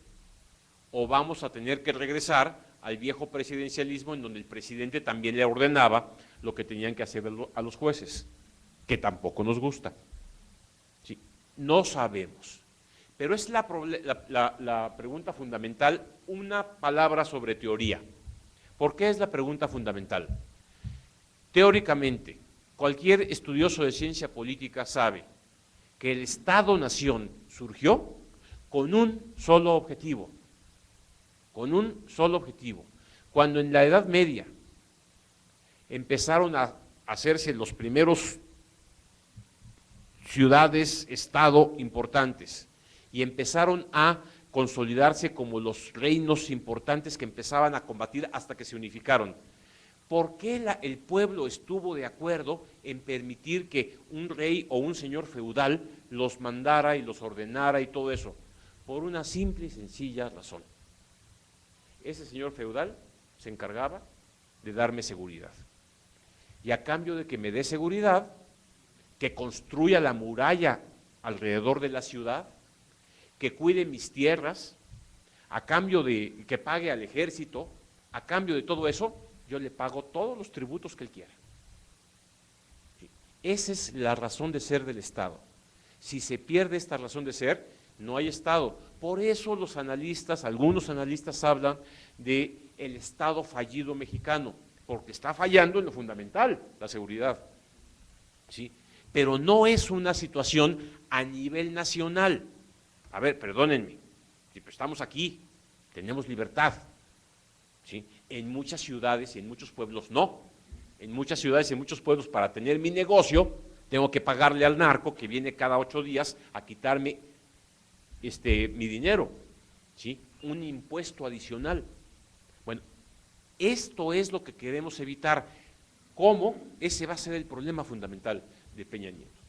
o vamos a tener que regresar al viejo presidencialismo en donde el presidente también le ordenaba lo que tenían que hacer a los jueces, que tampoco nos gusta. ¿Sí? No sabemos. Pero es la pregunta fundamental, una palabra sobre teoría. ¿Por qué es la pregunta fundamental? Teóricamente, cualquier estudioso de ciencia política sabe que el Estado-Nación surgió con un solo objetivo, Cuando en la Edad Media empezaron a hacerse los primeros ciudades-estado importantes y empezaron a consolidarse como los reinos importantes que empezaban a combatir hasta que se unificaron. ¿Por qué el pueblo estuvo de acuerdo en permitir que un rey o un señor feudal los mandara y los ordenara y todo eso? Por una simple y sencilla razón. Ese señor feudal se encargaba de darme seguridad. Y a cambio de que me dé seguridad, que construya la muralla alrededor de la ciudad, que cuide mis tierras, a cambio de que pague al ejército, a cambio de todo eso, yo le pago todos los tributos que él quiera. ¿Sí? Esa es la razón de ser del Estado. Si se pierde esta razón de ser, no hay Estado. Por eso los analistas, algunos analistas hablan de el Estado fallido mexicano, porque está fallando en lo fundamental, la seguridad. ¿Sí? Pero no es una situación a nivel nacional. A ver, perdónenme, estamos aquí, tenemos libertad. ¿Sí? En muchas ciudades y en muchos pueblos no. En muchas ciudades y en muchos pueblos, para tener mi negocio, tengo que pagarle al narco que viene cada 8 días a quitarme mi dinero, ¿sí? Un impuesto adicional. Bueno, esto es lo que queremos evitar. ¿Cómo? Ese va a ser el problema fundamental de Peña Nieto.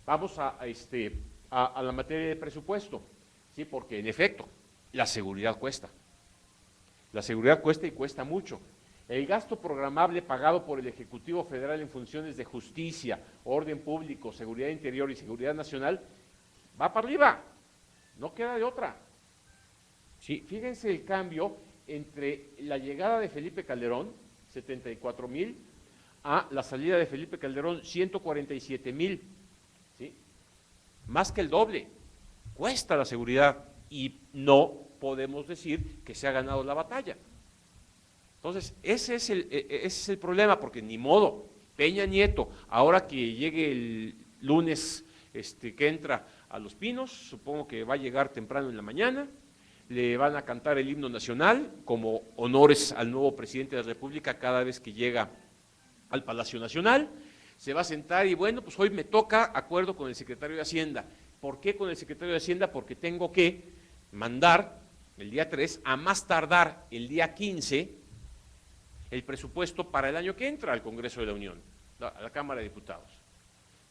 Vamos a la materia de presupuesto, ¿sí? Porque en efecto, la seguridad cuesta. La seguridad cuesta y cuesta mucho. El gasto programable pagado por el Ejecutivo Federal en funciones de justicia, orden público, seguridad interior y seguridad nacional va para arriba, no queda de otra. Sí, fíjense el cambio entre la llegada de Felipe Calderón, 74,000, a la salida de Felipe Calderón, 147,000, ¿sí? Más que el doble. Cuesta la seguridad y no podemos decir que se ha ganado la batalla. Entonces, ese es el problema, porque ni modo, Peña Nieto, ahora que llegue el lunes que entra a Los Pinos, supongo que va a llegar temprano en la mañana, le van a cantar el himno nacional como honores al nuevo presidente de la República cada vez que llega al Palacio Nacional, se va a sentar y bueno, pues hoy me toca acuerdo con el secretario de Hacienda. ¿Por qué con el secretario de Hacienda? Porque tengo que mandar el día 3, a más tardar el día 15, el presupuesto para el año que entra al Congreso de la Unión, a la Cámara de Diputados.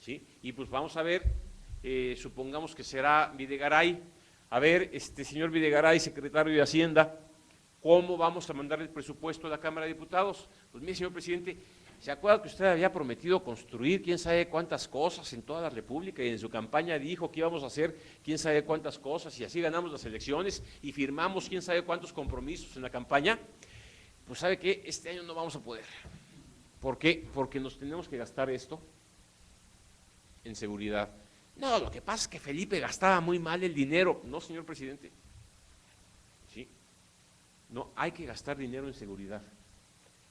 ¿Sí? Y pues vamos a ver, supongamos que será Videgaray. A ver, señor Videgaray, secretario de Hacienda, ¿cómo vamos a mandar el presupuesto a la Cámara de Diputados? Pues mire, señor presidente, ¿se acuerda que usted había prometido construir quién sabe cuántas cosas en toda la República y en su campaña dijo que íbamos a hacer quién sabe cuántas cosas y así ganamos las elecciones y firmamos quién sabe cuántos compromisos en la campaña? Pues ¿sabe qué? Este año no vamos a poder. ¿Por qué? Porque nos tenemos que gastar esto en seguridad. No, lo que pasa es que Felipe gastaba muy mal el dinero. No, señor presidente. Sí. No, hay que gastar dinero en seguridad.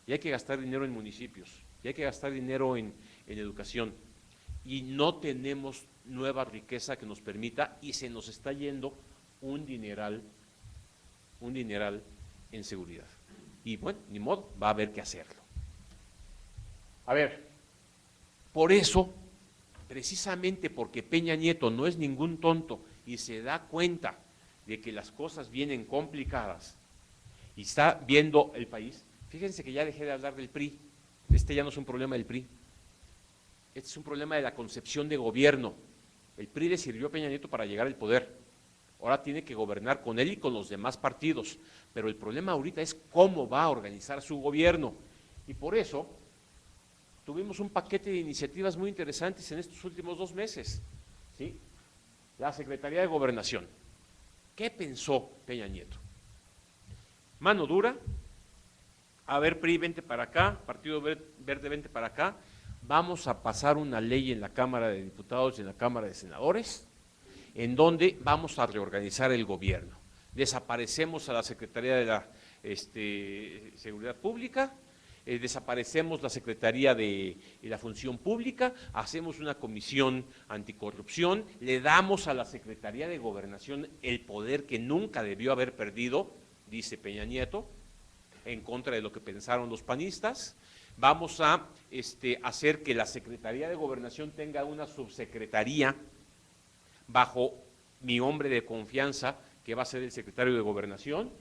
Y hay que gastar dinero en municipios. Y hay que gastar dinero en educación. Y no tenemos nueva riqueza que nos permita, y se nos está yendo un dineral en seguridad. Y bueno, ni modo, va a haber que hacerlo. A ver, por eso, precisamente porque Peña Nieto no es ningún tonto y se da cuenta de que las cosas vienen complicadas y está viendo el país, fíjense que ya dejé de hablar del PRI, ya no es un problema del PRI, Este es un problema de la concepción de gobierno. El PRI le sirvió a Peña Nieto para llegar al poder. Ahora tiene que gobernar con él y con los demás partidos. Pero el problema ahorita es cómo va a organizar su gobierno. Y por eso tuvimos un paquete de iniciativas muy interesantes en estos últimos 2 meses. ¿Sí? La Secretaría de Gobernación. ¿Qué pensó Peña Nieto? Mano dura. A ver, PRI, vente para acá. Partido Verde, vente para acá. Vamos a pasar una ley en la Cámara de Diputados y en la Cámara de Senadores, en donde vamos a reorganizar el gobierno. Desaparecemos a la Secretaría de la Seguridad Pública, desaparecemos la Secretaría de la Función Pública, hacemos una comisión anticorrupción, le damos a la Secretaría de Gobernación el poder que nunca debió haber perdido, dice Peña Nieto, en contra de lo que pensaron los panistas. Vamos a hacer que la Secretaría de Gobernación tenga una subsecretaría bajo mi hombre de confianza, que va a ser el secretario de Gobernación.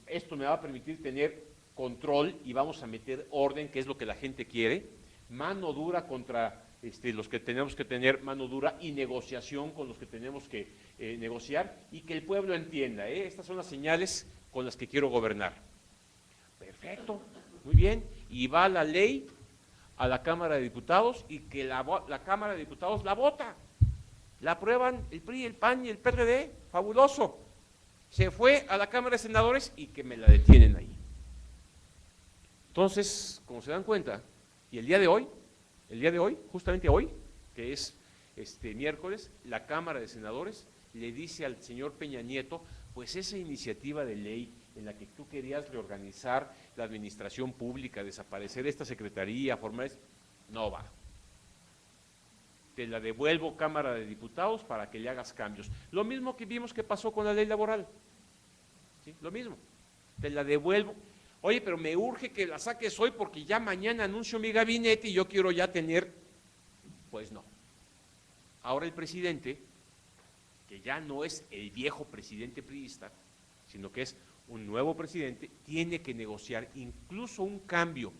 Esto me va a permitir tener control y vamos a meter orden, que es lo que la gente quiere. Mano dura contra los que tenemos que tener mano dura y negociación con los que tenemos que negociar, y que el pueblo entienda, estas son las señales con las que quiero gobernar. Perfecto, muy bien, y va la ley a la Cámara de Diputados y que la Cámara de Diputados la vota. La aprueban el PRI, el PAN y el PRD, fabuloso. Se fue a la Cámara de Senadores y que me la detienen ahí. Entonces, como se dan cuenta, y el día de hoy, justamente hoy, que es miércoles, la Cámara de Senadores le dice al señor Peña Nieto, pues esa iniciativa de ley en la que tú querías reorganizar la administración pública, desaparecer esta secretaría, formar, no va. Te la devuelvo, Cámara de Diputados, para que le hagas cambios. Lo mismo que vimos que pasó con la ley laboral. ¿Sí? Lo mismo. Te la devuelvo. Oye, pero me urge que la saques hoy porque ya mañana anuncio mi gabinete y yo quiero ya tener. Pues no. Ahora el presidente, que ya no es el viejo presidente priista, sino que es un nuevo presidente, tiene que negociar incluso un cambio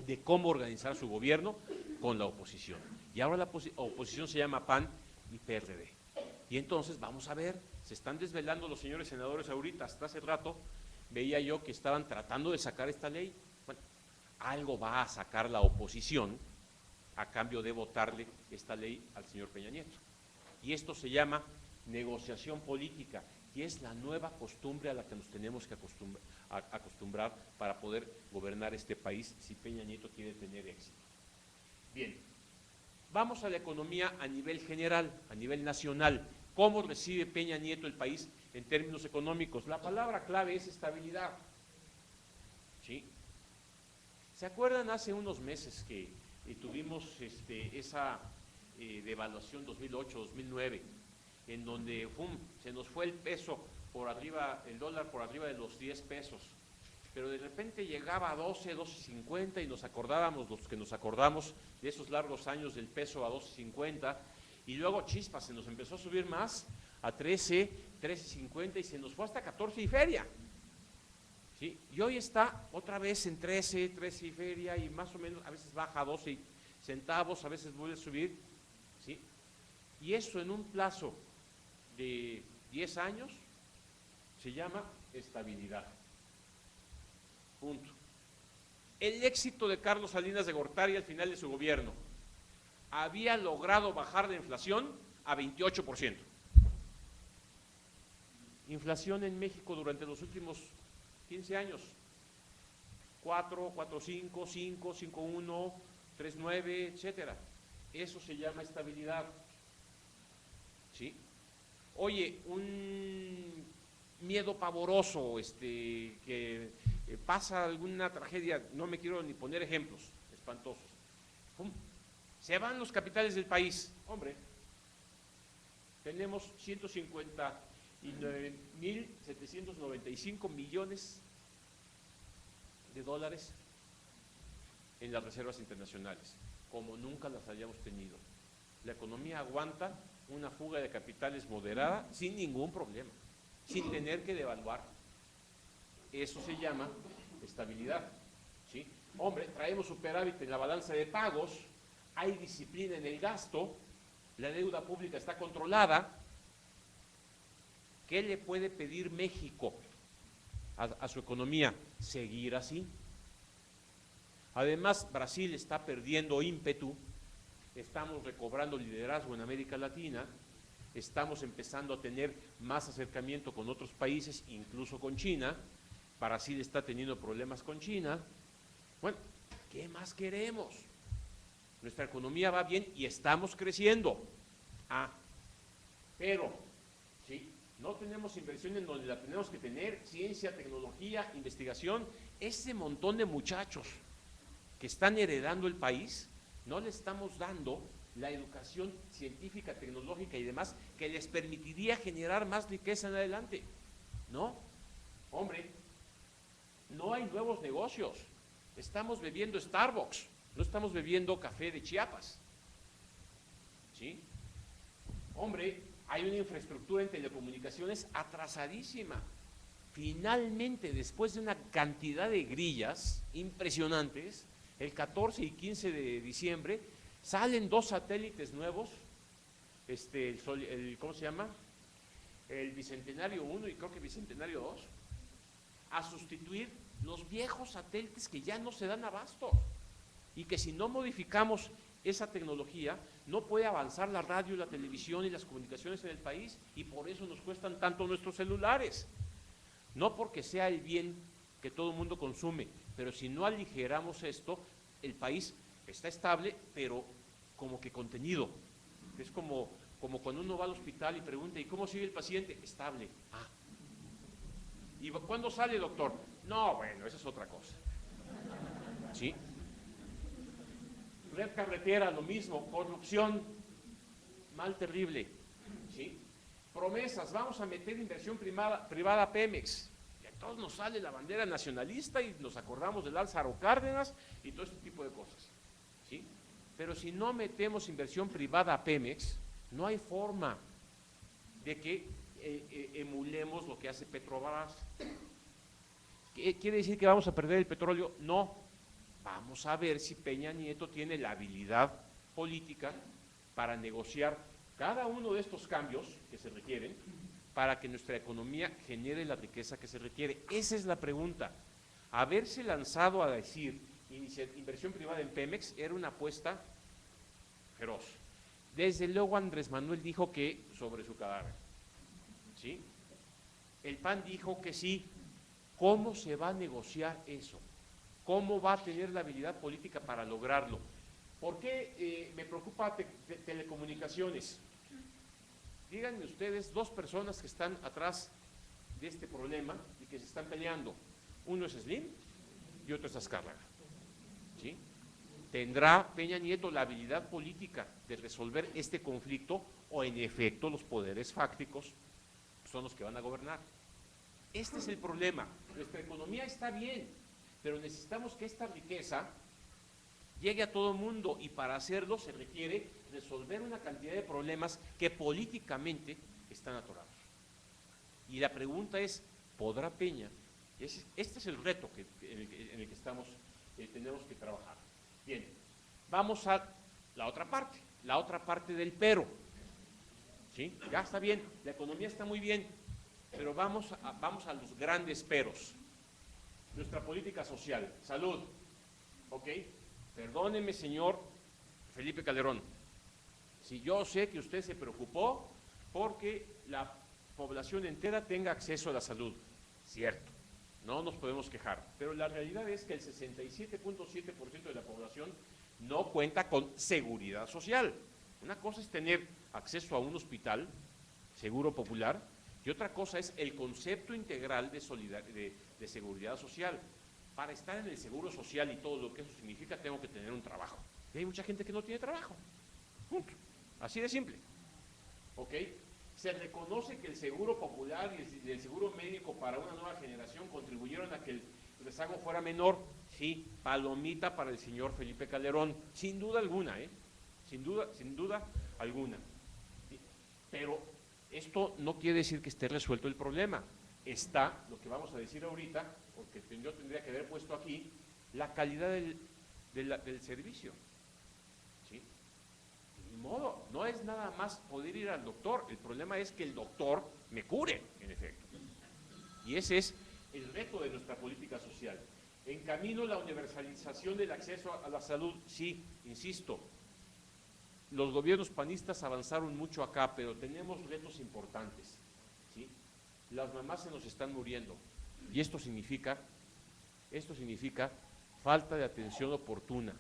de cómo organizar su gobierno con la oposición. Y ahora la oposición se llama PAN y PRD. Y entonces vamos a ver, se están desvelando los señores senadores ahorita. Hasta hace rato veía yo que estaban tratando de sacar esta ley. Bueno, algo va a sacar la oposición a cambio de votarle esta ley al señor Peña Nieto. Y esto se llama negociación política, y es la nueva costumbre a la que nos tenemos que acostumbrar para poder gobernar este país si Peña Nieto quiere tener éxito. Bien, vamos a la economía a nivel general, a nivel nacional. ¿Cómo recibe Peña Nieto el país en términos económicos? La palabra clave es estabilidad. ¿Sí? ¿Se acuerdan hace unos meses que tuvimos esa devaluación 2008-2009? En donde se nos fue el peso por arriba, el dólar por arriba de los 10 pesos, pero de repente llegaba a 12, 12.50 y nos acordábamos, los que nos acordamos de esos largos años del peso a 12.50, y luego chispas, se nos empezó a subir más a 13, 13.50 y se nos fue hasta 14 y feria. ¿Sí? Y hoy está otra vez en 13, 13 y feria, y más o menos a veces baja a 12 centavos, a veces vuelve a subir. ¿Sí? Y eso en un plazo de 10 años se llama estabilidad. Punto. El éxito de Carlos Salinas de Gortari al final de su gobierno había logrado bajar la inflación a 28%. Inflación en México durante los últimos 15 años, 4, 4.5, 5, 5.1, 3.9, etcétera. Eso se llama estabilidad. ¿Sí? Oye, un miedo pavoroso, que pasa alguna tragedia, no me quiero ni poner ejemplos espantosos. Se van los capitales del país. Hombre, tenemos 159.795 millones de dólares en las reservas internacionales, como nunca las hayamos tenido. La economía aguanta una fuga de capitales moderada sin ningún problema, sin tener que devaluar. Eso se llama estabilidad. ¿Sí? Hombre, traemos superávit en la balanza de pagos, hay disciplina en el gasto, la deuda pública está controlada. ¿Qué le puede pedir México a su economía? Seguir así. Además, Brasil está perdiendo ímpetu, estamos recobrando liderazgo en América Latina, estamos empezando a tener más acercamiento con otros países, incluso con China. Brasil está teniendo problemas con China. Bueno, ¿qué más queremos? Nuestra economía va bien y estamos creciendo. Pero, ¿sí? No tenemos inversión en donde la tenemos que tener, ciencia, tecnología, investigación. Ese montón de muchachos que están heredando el país, no le estamos dando la educación científica, tecnológica y demás que les permitiría generar más riqueza en adelante. ¿No? Hombre, no hay nuevos negocios. Estamos bebiendo Starbucks, no estamos bebiendo café de Chiapas. ¿Sí? Hombre, hay una infraestructura en telecomunicaciones atrasadísima. Finalmente, después de una cantidad de grillas impresionantes, el 14 y 15 de diciembre salen 2 satélites nuevos, ¿cómo se llama? El Bicentenario 1 y creo que Bicentenario 2, a sustituir los viejos satélites que ya no se dan abasto y que si no modificamos esa tecnología no puede avanzar la radio, la televisión y las comunicaciones en el país, y por eso nos cuestan tanto nuestros celulares. No porque sea el bien que todo el mundo consume, pero si no aligeramos esto, el país está estable, pero como que contenido. Es como cuando uno va al hospital y pregunta, ¿y cómo sigue el paciente? Estable. ¿Y cuándo sale, doctor? No, bueno, esa es otra cosa. ¿Sí? Red carretera, lo mismo, corrupción, mal terrible. ¿Sí? Promesas, vamos a meter inversión privada a Pemex. Y a todos nos sale la bandera nacionalista y nos acordamos del Lázaro Cárdenas y todo este tipo de cosas. ¿Sí? Pero si no metemos inversión privada a Pemex, no hay forma de que emulemos lo que hace Petrobras. ¿Quiere decir que vamos a perder el petróleo? No. Vamos a ver si Peña Nieto tiene la habilidad política para negociar cada uno de estos cambios que se requieren para que nuestra economía genere la riqueza que se requiere. Esa es la pregunta. Haberse lanzado a decir inversión privada en Pemex era una apuesta feroz. Desde luego Andrés Manuel dijo que sobre su cadáver. ¿Sí? El PAN dijo que sí. ¿Cómo se va a negociar eso? ¿Cómo va a tener la habilidad política para lograrlo? ¿Por qué me preocupa telecomunicaciones? Díganme ustedes 2 personas que están atrás de este problema y que se están peleando. Uno es Slim y otro es Azcárraga. ¿Sí? ¿Tendrá Peña Nieto la habilidad política de resolver este conflicto o en efecto los poderes fácticos son los que van a gobernar? Este es el problema. Nuestra economía está bien, pero necesitamos que esta riqueza llegue a todo el mundo, y para hacerlo se requiere resolver una cantidad de problemas que políticamente están atorados. Y la pregunta es, ¿podrá Peña? Este es el reto en el que estamos, tenemos que trabajar. Bien, vamos a la otra parte del pero. ¿Sí? Ya está bien, la economía está muy bien, pero vamos a los grandes peros. Nuestra política social, salud, ¿ok? Perdóneme, señor Felipe Calderón, si yo sé que usted se preocupó porque la población entera tenga acceso a la salud, cierto, no nos podemos quejar, pero la realidad es que el 67.7% de la población no cuenta con seguridad social. Una cosa es tener acceso a un hospital, seguro popular, y otra cosa es el concepto integral de seguridad social. Para estar en el seguro social y todo lo que eso significa, tengo que tener un trabajo. Y hay mucha gente que no tiene trabajo. Punto. Así de simple. ¿Ok? Se reconoce que el seguro popular y el seguro médico para una nueva generación contribuyeron a que el rezago fuera menor. Sí, palomita para el señor Felipe Calderón, sin duda alguna, sin duda alguna. Pero esto no quiere decir que esté resuelto el problema. Está, lo que vamos a decir ahorita, porque yo tendría que haber puesto aquí, la calidad del servicio. ¿Sí? modo, no es nada más poder ir al doctor, el problema es que el doctor me cure, en efecto. Y ese es el reto de nuestra política social. En camino la universalización del acceso a la salud, sí, insisto, los gobiernos panistas avanzaron mucho acá, pero tenemos retos importantes, ¿sí? Las mamás se nos están muriendo, y esto significa falta de atención oportuna,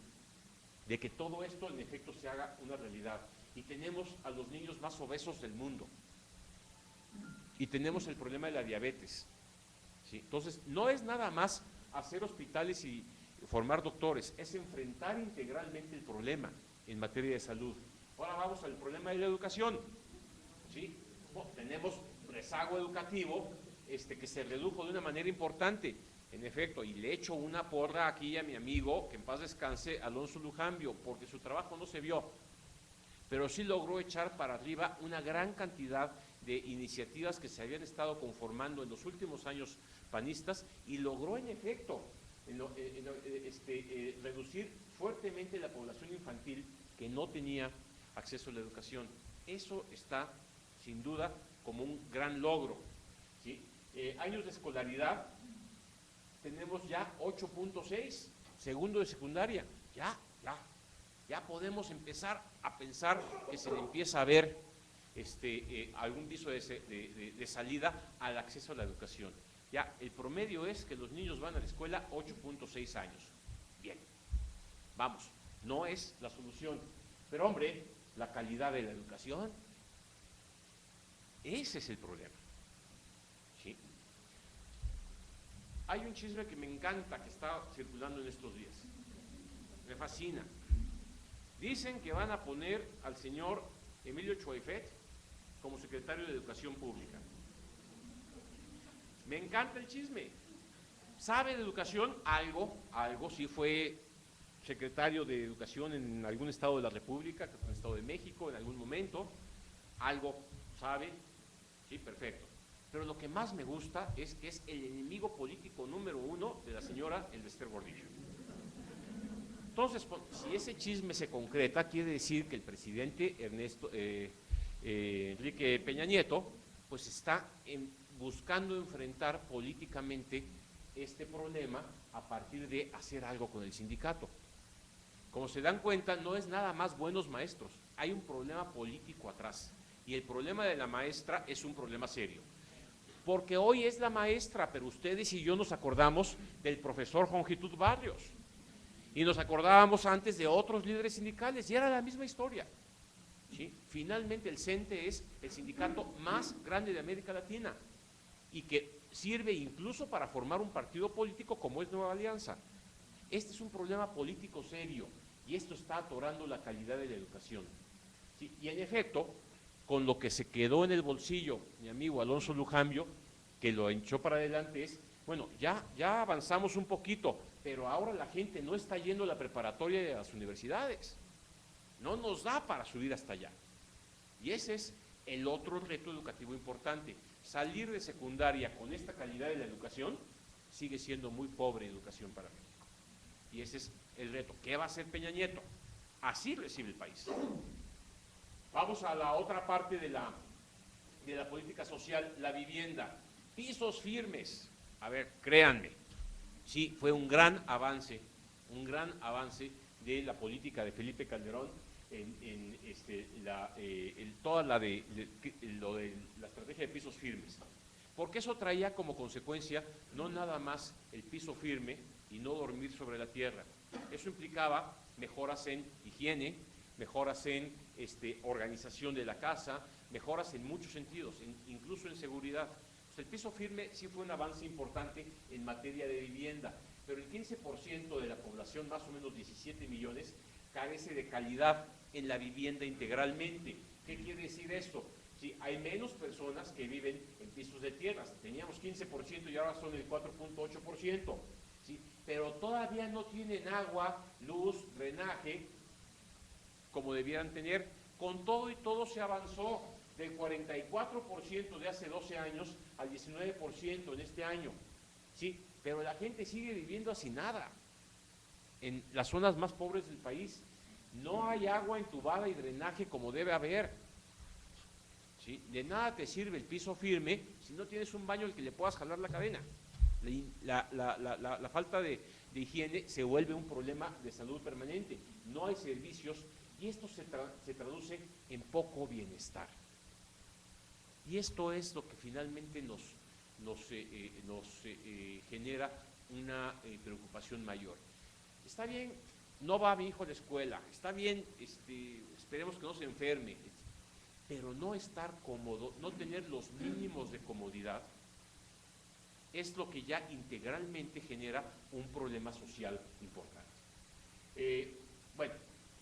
de que todo esto en efecto se haga una realidad. Y tenemos a los niños más obesos del mundo, y tenemos el problema de la diabetes, ¿sí? Entonces, no es nada más hacer hospitales y formar doctores, es enfrentar integralmente el problema en materia de salud. Ahora vamos al problema de la educación, ¿sí? Tenemos rezago educativo que se redujo de una manera importante, en efecto, y le echo una porra aquí a mi amigo, que en paz descanse, Alonso Lujambio, porque su trabajo no se vio, pero sí logró echar para arriba una gran cantidad de iniciativas que se habían estado conformando en los últimos años panistas, y logró en efecto reducir fuertemente la población infantil que no tenía acceso a la educación. Eso está sin duda como un gran logro, ¿sí? Años de escolaridad, tenemos ya 8.6, segundo de secundaria, ya podemos empezar a pensar que se le empieza a ver algún viso de salida al acceso a la educación. Ya el promedio es que los niños van a la escuela 8.6 años. Bien, vamos, no es la solución, pero hombre, la calidad de la educación, ese es el problema, ¿sí? Hay un chisme que me encanta que está circulando en estos días, me fascina. Dicen que van a poner al señor Emilio Choaifet como secretario de Educación Pública. Me encanta el chisme. ¿Sabe de educación? Algo, sí fue secretario de Educación en algún estado de la República, en el Estado de México, en algún momento, algo sabe, sí, perfecto. Pero lo que más me gusta es que es el enemigo político número 1 de la señora Elvester Gordillo. Entonces, si ese chisme se concreta, quiere decir que el presidente Enrique Peña Nieto, pues está buscando enfrentar políticamente este problema a partir de hacer algo con el sindicato. Como se dan cuenta, no es nada más buenos maestros, hay un problema político atrás, y el problema de la maestra es un problema serio, porque hoy es la maestra, pero ustedes y yo nos acordamos del profesor Jongitud Barrios, y nos acordábamos antes de otros líderes sindicales, y era la misma historia, ¿sí? Finalmente el CENTE es el sindicato más grande de América Latina, y que sirve incluso para formar un partido político como es Nueva Alianza. Este es un problema político serio, y esto está atorando la calidad de la educación, ¿sí? Y en efecto, con lo que se quedó en el bolsillo mi amigo Alonso Lujambio, que lo echó para adelante, es, bueno, ya avanzamos un poquito, pero ahora la gente no está yendo a la preparatoria de las universidades, no nos da para subir hasta allá. Y ese es el otro reto educativo importante. Salir de secundaria con esta calidad de la educación sigue siendo muy pobre educación para México. Y ese es el reto. ¿Qué va a hacer Peña Nieto? Así recibe el país. Vamos a la otra parte de la política social, la vivienda. Pisos firmes. A ver, créanme, sí, fue un gran avance de la política de Felipe Calderón en toda lo de la estrategia de pisos firmes, porque eso traía como consecuencia no nada más el piso firme y no dormir sobre la tierra, eso implicaba mejoras en higiene, mejoras en organización de la casa, mejoras en muchos sentidos, incluso en seguridad. Pues el piso firme sí fue un avance importante en materia de vivienda, pero el 15% de la población, más o menos 17 millones, carece de calidad en la vivienda integralmente. ¿Qué quiere decir esto? Sí, hay menos personas que viven en pisos de tierras, teníamos 15% y ahora son el 4.8%, ¿sí? Pero todavía no tienen agua, luz, drenaje, como debieran tener. Con todo y todo se avanzó del 44% de hace 12 años al 19% en este año, ¿sí? Pero la gente sigue viviendo hacinada en las zonas más pobres del país. No hay agua entubada y drenaje como debe haber. ¿Sí? De nada te sirve el piso firme si no tienes un baño al que le puedas jalar la cadena. La falta de higiene se vuelve un problema de salud permanente. No hay servicios y esto se traduce en poco bienestar. Y esto es lo que finalmente nos genera una preocupación mayor. Está bien, no va mi hijo a la escuela, está bien, esperemos que no se enferme, pero no estar cómodo, no tener los mínimos de comodidad, es lo que ya integralmente genera un problema social importante. Bueno,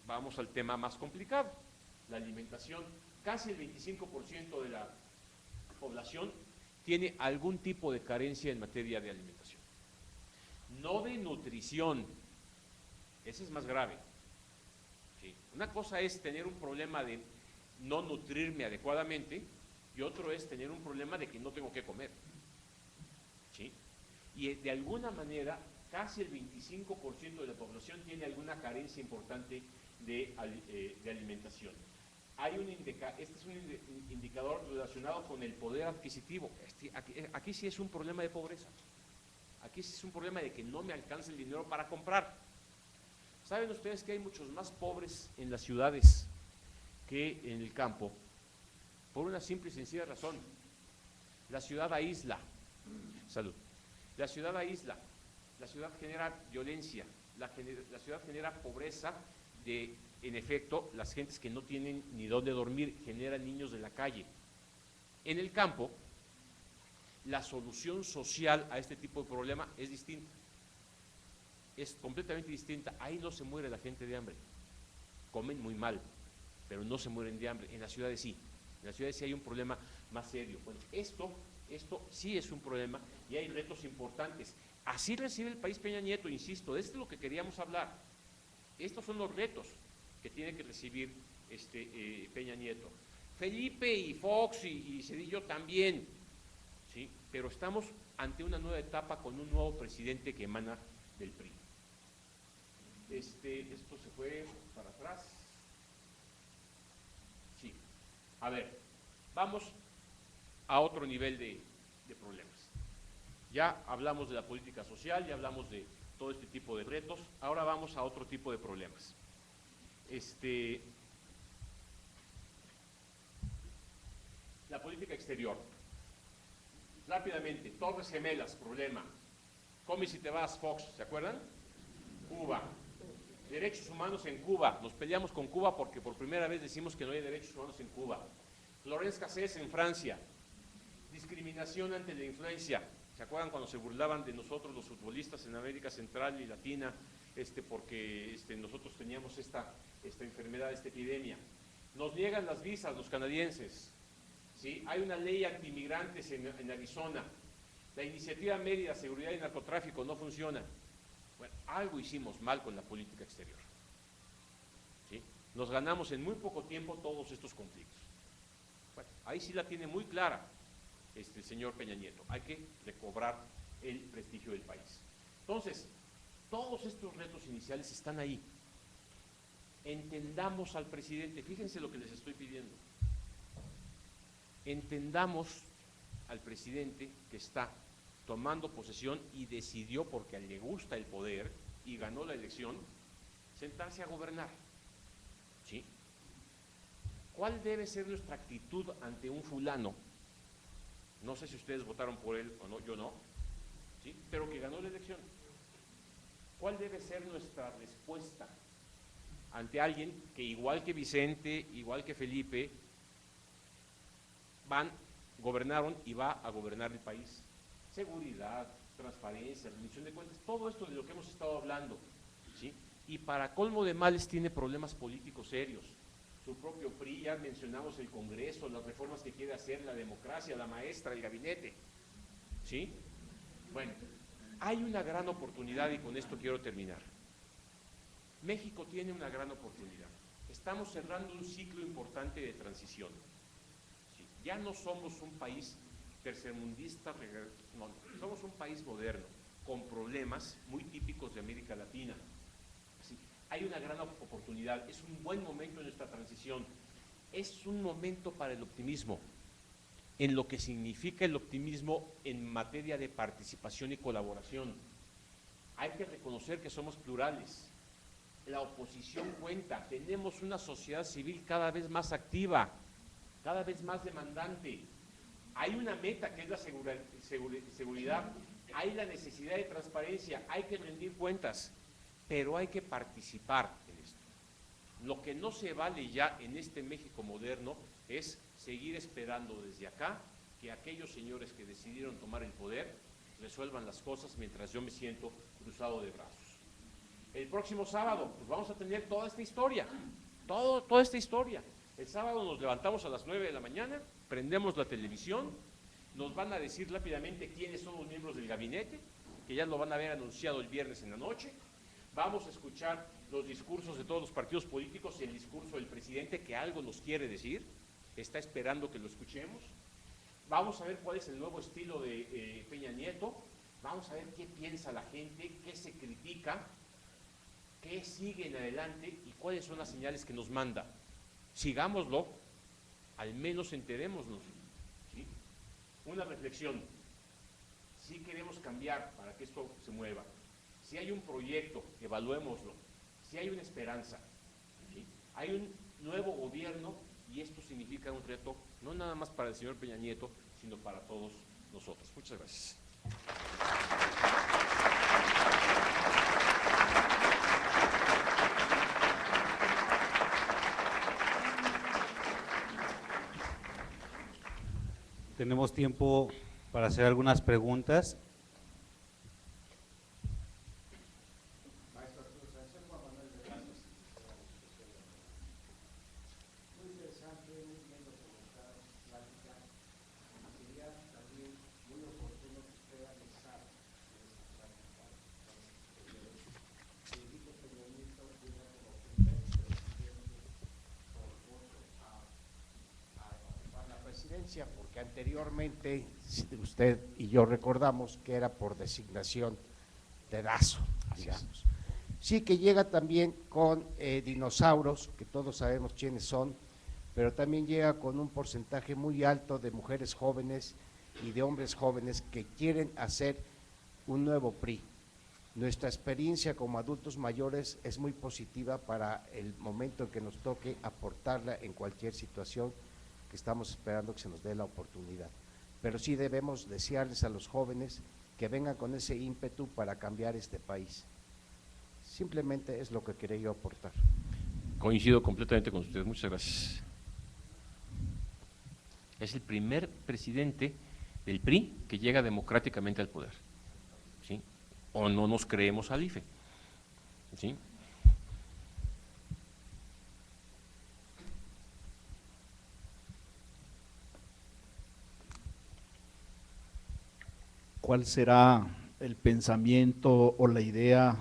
vamos al tema más complicado, la alimentación. Casi el 25% de la población tiene algún tipo de carencia en materia de alimentación. No de nutrición, ese es más grave. ¿Sí? Una cosa es tener un problema de no nutrirme adecuadamente y otro es tener un problema de que no tengo que comer. ¿Sí? Y de alguna manera, casi el 25% de la población tiene alguna carencia importante de alimentación. Este es un indicador relacionado con el poder adquisitivo. Aquí sí es un problema de pobreza. Aquí sí es un problema de que no me alcanza el dinero para comprar. ¿Saben ustedes que hay muchos más pobres en las ciudades que en el campo? Por una simple y sencilla razón. La ciudad aísla. Salud. La ciudad aísla. La ciudad genera violencia. La ciudad genera pobreza en efecto, las gentes que no tienen ni dónde dormir generan niños de la calle. En el campo, la solución social a este tipo de problema es distinta. Es completamente distinta. Ahí no se muere la gente de hambre. Comen muy mal, pero no se mueren de hambre. En las ciudades sí. En las ciudades sí hay un problema más serio. Bueno, esto sí es un problema y hay retos importantes. Así recibe el país Peña Nieto, insisto, esto es lo que queríamos hablar. Estos son los retos que tiene que recibir Peña Nieto. Felipe y Fox y Zedillo también, ¿sí? Pero estamos ante una nueva etapa con un nuevo presidente que emana del PRI. Esto se fue para atrás. Sí. A ver, vamos a otro nivel de problemas. Ya hablamos de la política social, ya hablamos de todo este tipo de retos, ahora vamos a otro tipo de problemas. La política exterior. Rápidamente, Torres Gemelas, problema. Come si te vas, Fox, ¿se acuerdan? Cuba. Derechos humanos en Cuba. Nos peleamos con Cuba porque por primera vez decimos que no hay derechos humanos en Cuba. Florence Cassés en Francia. Discriminación ante la influencia. ¿Se acuerdan cuando se burlaban de nosotros los futbolistas en América Central y Latina porque nosotros teníamos esta enfermedad, esta epidemia? Nos niegan las visas los canadienses. ¿Sí? Hay una ley antimigrantes en Arizona. La iniciativa Mérida, seguridad y narcotráfico no funciona. Bueno, algo hicimos mal con la política exterior. ¿Sí? Nos ganamos en muy poco tiempo todos estos conflictos. Bueno, ahí sí la tiene muy clara el señor Peña Nieto. Hay que recobrar el prestigio del país. Entonces, todos estos retos iniciales están ahí. Entendamos al presidente. Fíjense lo que les estoy pidiendo. Entendamos al presidente que está tomando posesión y decidió, porque le gusta el poder y ganó la elección, sentarse a gobernar. ¿Sí? ¿Cuál debe ser nuestra actitud ante un fulano? No sé si ustedes votaron por él o no, yo no, ¿sí? Pero que ganó la elección. ¿Cuál debe ser nuestra respuesta ante alguien que, igual que Vicente, igual que Felipe, gobernaron y va a gobernar el país? Seguridad, transparencia, rendición de cuentas, todo esto de lo que hemos estado hablando, ¿sí? Y para colmo de males tiene problemas políticos serios. Su propio PRI, ya mencionamos el Congreso, las reformas que quiere hacer, la democracia, la maestra, el gabinete, ¿sí? Bueno, hay una gran oportunidad y con esto quiero terminar. México tiene una gran oportunidad. Estamos cerrando un ciclo importante de transición. ¿Sí? Ya no somos un país tercermundista, no, somos un país moderno, con problemas muy típicos de América Latina. ¿Sí? hay una gran oportunidad, es un buen momento en nuestra transición, es un momento para el optimismo, en lo que significa el optimismo en materia de participación y colaboración. Hay que reconocer que somos plurales, la oposición cuenta, tenemos una sociedad civil cada vez más activa, cada vez más demandante. Hay una meta que es la seguridad, hay la necesidad de transparencia, hay que rendir cuentas, pero hay que participar en esto. Lo que no se vale ya en este México moderno es seguir esperando desde acá que aquellos señores que decidieron tomar el poder resuelvan las cosas mientras yo me siento cruzado de brazos. El próximo sábado, pues vamos a tener toda esta historia, toda esta historia. El sábado nos levantamos a las 9 de la mañana, prendemos la televisión, nos van a decir rápidamente quiénes son los miembros del gabinete, que ya lo van a ver anunciado el viernes en la noche. Vamos a escuchar los discursos de todos los partidos políticos y el discurso del presidente, que algo nos quiere decir, está esperando que lo escuchemos. Vamos a ver cuál es el nuevo estilo de Peña Nieto, vamos a ver qué piensa la gente, qué se critica, qué sigue en adelante y cuáles son las señales que nos manda. Sigámoslo, al menos enterémonos, ¿sí? Una reflexión, si queremos cambiar para que esto se mueva, si hay un proyecto, evaluémoslo, si hay una esperanza, ¿sí? Hay un nuevo gobierno y esto significa un reto, no nada más para el señor Peña Nieto, sino para todos nosotros. Muchas gracias. Tenemos tiempo para hacer algunas preguntas. Porque anteriormente usted y yo recordamos que era por designación de Dazo, digamos. Sí que llega también con dinosaurios, que todos sabemos quiénes son, pero también llega con un porcentaje muy alto de mujeres jóvenes y de hombres jóvenes que quieren hacer un nuevo PRI. Nuestra experiencia como adultos mayores es muy positiva para el momento en que nos toque aportarla en cualquier situación que estamos esperando que se nos dé la oportunidad. Pero sí debemos desearles a los jóvenes que vengan con ese ímpetu para cambiar este país. Simplemente es lo que quería yo aportar. Coincido completamente con usted, muchas gracias. Es el primer presidente del PRI que llega democráticamente al poder, ¿sí? O no nos creemos al IFE, ¿sí? ¿Cuál será el pensamiento o la idea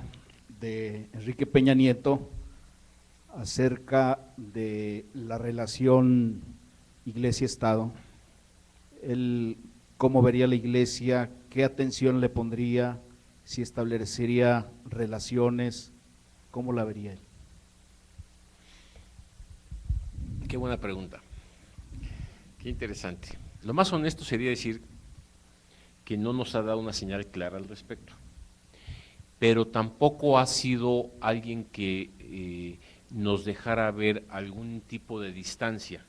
de Enrique Peña Nieto acerca de la relación Iglesia-Estado? Él, ¿cómo vería la Iglesia? ¿Qué atención le pondría? ¿Si establecería relaciones? ¿Cómo la vería él? Qué buena pregunta, qué interesante. Lo más honesto sería decir que no nos ha dado una señal clara al respecto, pero tampoco ha sido alguien que nos dejara ver algún tipo de distancia,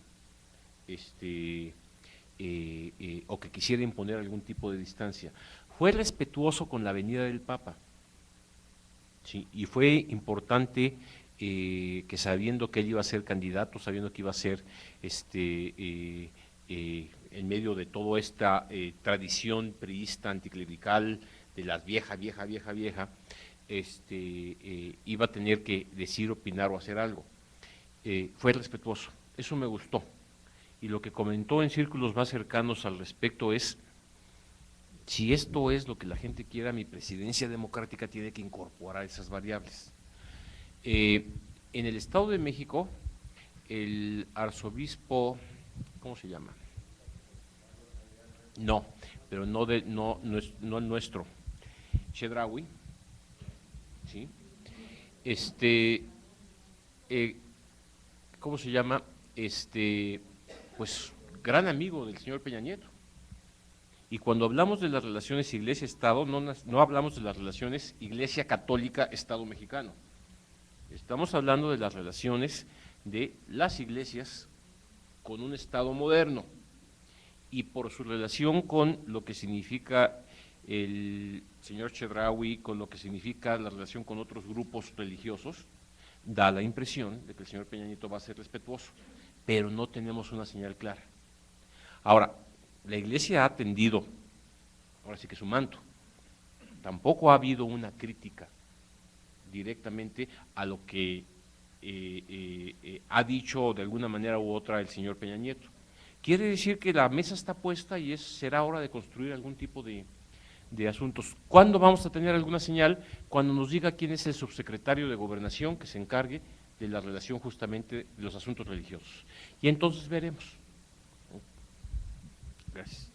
o que quisiera imponer algún tipo de distancia. Fue respetuoso con la venida del Papa, ¿sí? Y fue importante que sabiendo que él iba a ser candidato, sabiendo que iba a ser en medio de toda esta tradición priista anticlerical de la vieja, iba a tener que decir, opinar o hacer algo. Fue respetuoso, eso me gustó. Y lo que comentó en círculos más cercanos al respecto es, si esto es lo que la gente quiera, mi presidencia democrática tiene que incorporar esas variables. En el Estado de México, el arzobispo, ¿cómo se llama? No, pero no el nuestro, Chedraui, ¿sí? ¿cómo se llama? Pues gran amigo del señor Peña Nieto. Y cuando hablamos de las relaciones Iglesia-Estado, no hablamos de las relaciones Iglesia Católica-Estado mexicano. Estamos hablando de las relaciones de las iglesias con un Estado moderno, y por su relación con lo que significa el señor Chedraui, con lo que significa la relación con otros grupos religiosos, da la impresión de que el señor Peña Nieto va a ser respetuoso, pero no tenemos una señal clara. Ahora, la Iglesia ha tendido, ahora sí que su manto, tampoco ha habido una crítica directamente a lo que ha dicho de alguna manera u otra el señor Peña Nieto. Quiere decir que la mesa está puesta y será hora de construir algún tipo de asuntos. ¿Cuándo vamos a tener alguna señal? Cuando nos diga quién es el subsecretario de Gobernación que se encargue de la relación justamente de los asuntos religiosos. Y entonces veremos. Gracias.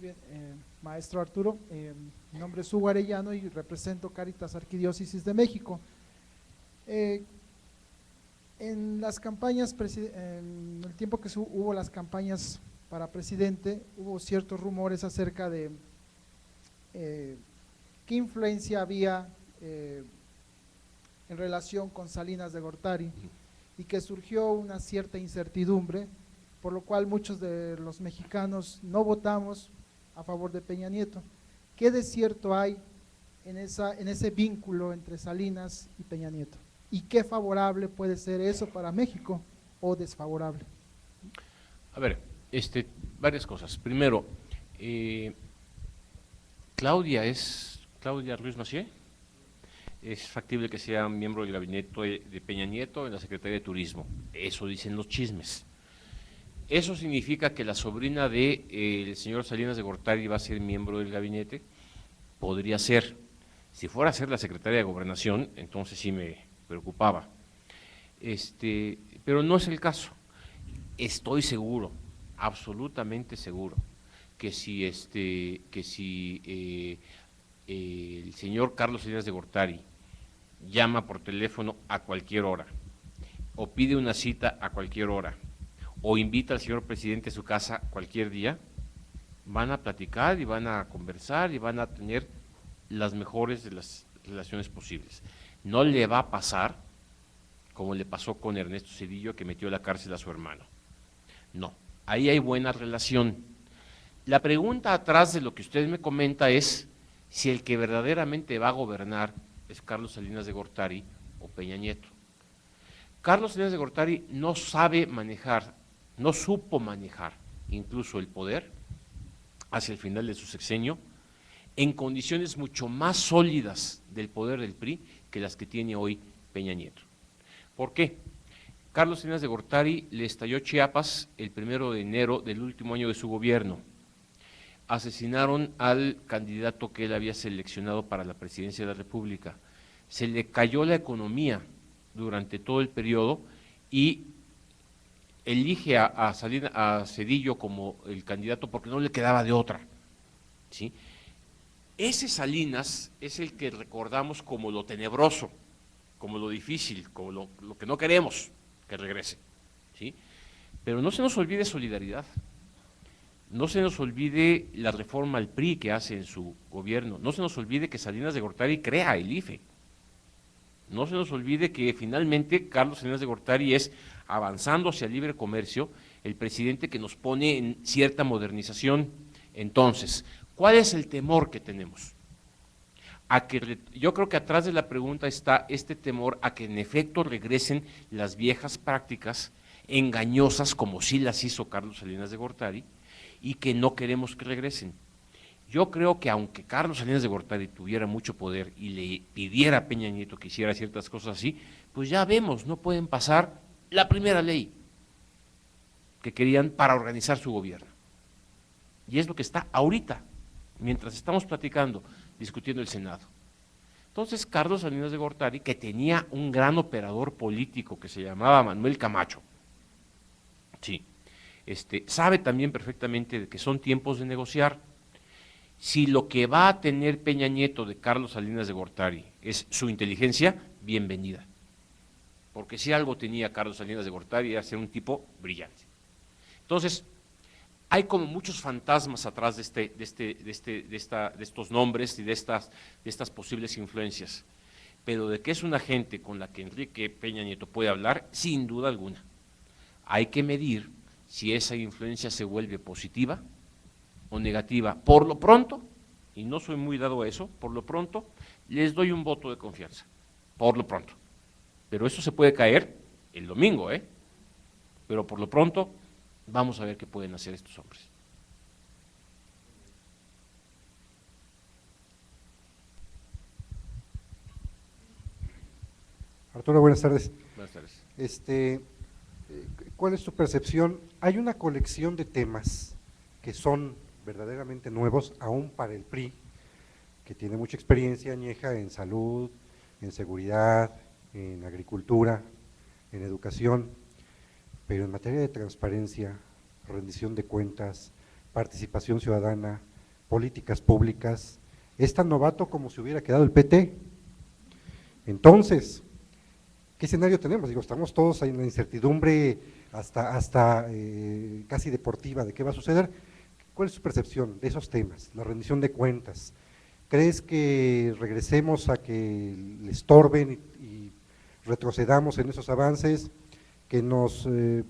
Bien, maestro Arturo, mi nombre es Hugo Arellano y represento Cáritas Arquidiócesis de México. En las campañas, en el tiempo que hubo las campañas para presidente, hubo ciertos rumores acerca de qué influencia había en relación con Salinas de Gortari, y que surgió una cierta incertidumbre, por lo cual muchos de los mexicanos no votamos a favor de Peña Nieto. ¿Qué de cierto hay en ese vínculo entre Salinas y Peña Nieto? ¿Y qué favorable puede ser eso para México o desfavorable? A ver, varias cosas. Primero, Claudia Ruiz Massieu, es factible que sea miembro del gabinete de Peña Nieto en la Secretaría de Turismo. Eso dicen los chismes. ¿Eso significa que la sobrina del señor Salinas de Gortari va a ser miembro del gabinete? Podría ser. Si fuera a ser la secretaria de Gobernación, entonces sí me preocupaba. Pero no es el caso. Estoy seguro, absolutamente seguro, que si el señor Carlos Salinas de Gortari llama por teléfono a cualquier hora, o pide una cita a cualquier hora, o invita al señor presidente a su casa cualquier día, van a platicar y van a conversar y van a tener las mejores de las relaciones posibles. No le va a pasar como le pasó con Ernesto Zedillo, que metió a la cárcel a su hermano. No, ahí hay buena relación. La pregunta atrás de lo que usted me comenta es si el que verdaderamente va a gobernar es Carlos Salinas de Gortari o Peña Nieto. Carlos Salinas de Gortari no sabe manejar, no supo manejar incluso el poder hacia el final de su sexenio en condiciones mucho más sólidas del poder del PRI que las que tiene hoy Peña Nieto. ¿Por qué? Carlos Salinas de Gortari le estalló Chiapas el 1 de enero del último año de su gobierno. Asesinaron al candidato que él había seleccionado para la presidencia de la República. Se le cayó la economía durante todo el periodo y elige a Zedillo como el candidato porque no le quedaba de otra, ¿sí? Ese Salinas es el que recordamos como lo tenebroso, como lo difícil, como lo que no queremos que regrese, ¿sí? Pero no se nos olvide Solidaridad, no se nos olvide la reforma al PRI que hace en su gobierno, no se nos olvide que Salinas de Gortari crea el IFE, no se nos olvide que finalmente Carlos Salinas de Gortari es, avanzando hacia el libre comercio, el presidente que nos pone en cierta modernización. Entonces, ¿cuál es el temor que tenemos? Yo creo que atrás de la pregunta está este temor a que en efecto regresen las viejas prácticas engañosas, como sí las hizo Carlos Salinas de Gortari, y que no queremos que regresen. Yo creo que aunque Carlos Salinas de Gortari tuviera mucho poder y le pidiera a Peña Nieto que hiciera ciertas cosas así, pues ya vemos, no pueden pasar la primera ley que querían para organizar su gobierno. Y es lo que está ahorita, mientras estamos platicando, discutiendo el Senado. Entonces, Carlos Salinas de Gortari, que tenía un gran operador político que se llamaba Manuel Camacho, Sí. Sabe también perfectamente de que son tiempos de negociar. Si lo que va a tener Peña Nieto de Carlos Salinas de Gortari es su inteligencia, bienvenida. Porque si algo tenía Carlos Salinas de Gortari era ser un tipo brillante. Entonces, hay como muchos fantasmas atrás de estos nombres y de estas posibles influencias, pero de que es una gente con la que Enrique Peña Nieto puede hablar, sin duda alguna. Hay que medir si esa influencia se vuelve positiva o negativa. Por lo pronto, y no soy muy dado a eso, por lo pronto les doy un voto de confianza, por lo pronto. Pero eso se puede caer el domingo, pero por lo pronto vamos a ver qué pueden hacer estos hombres. Arturo, buenas tardes. Buenas tardes. ¿Cuál es tu percepción? Hay una colección de temas que son verdaderamente nuevos, aún para el PRI, que tiene mucha experiencia añeja en salud, en seguridad, en agricultura, en educación, pero en materia de transparencia, rendición de cuentas, participación ciudadana, políticas públicas, es tan novato como si hubiera quedado el PT. Entonces, ¿qué escenario tenemos? Digo, estamos todos en la incertidumbre hasta casi deportiva de qué va a suceder. ¿Cuál es su percepción de esos temas? La rendición de cuentas. ¿Crees que regresemos a que le estorben y retrocedamos en esos avances? ¿Que nos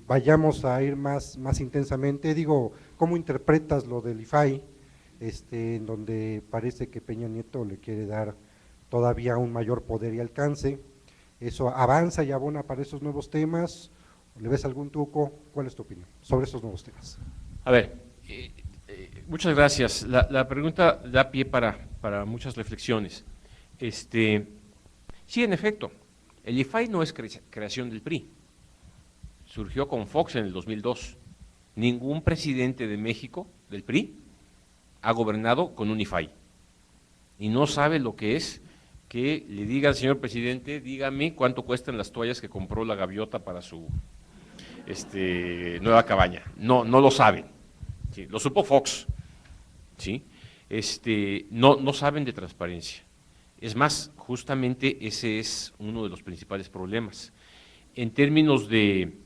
vayamos a ir más intensamente? Digo, ¿cómo interpretas lo del IFAI, en donde parece que Peña Nieto le quiere dar todavía un mayor poder y alcance? ¿Eso avanza y abona para esos nuevos temas? ¿Le ves algún truco? ¿Cuál es tu opinión sobre esos nuevos temas? A ver, muchas gracias. La pregunta da pie para muchas reflexiones. Sí, en efecto, el IFAI no es creación del PRI. Surgió con Fox en el 2002. Ningún presidente de México, del PRI, ha gobernado con un IFAI. Y no sabe lo que es que le diga al señor presidente, dígame cuánto cuestan las toallas que compró la gaviota para su nueva cabaña. No lo saben. ¿Sí? Lo supo Fox. ¿Sí? No saben de transparencia. Es más, justamente ese es uno de los principales problemas. En términos de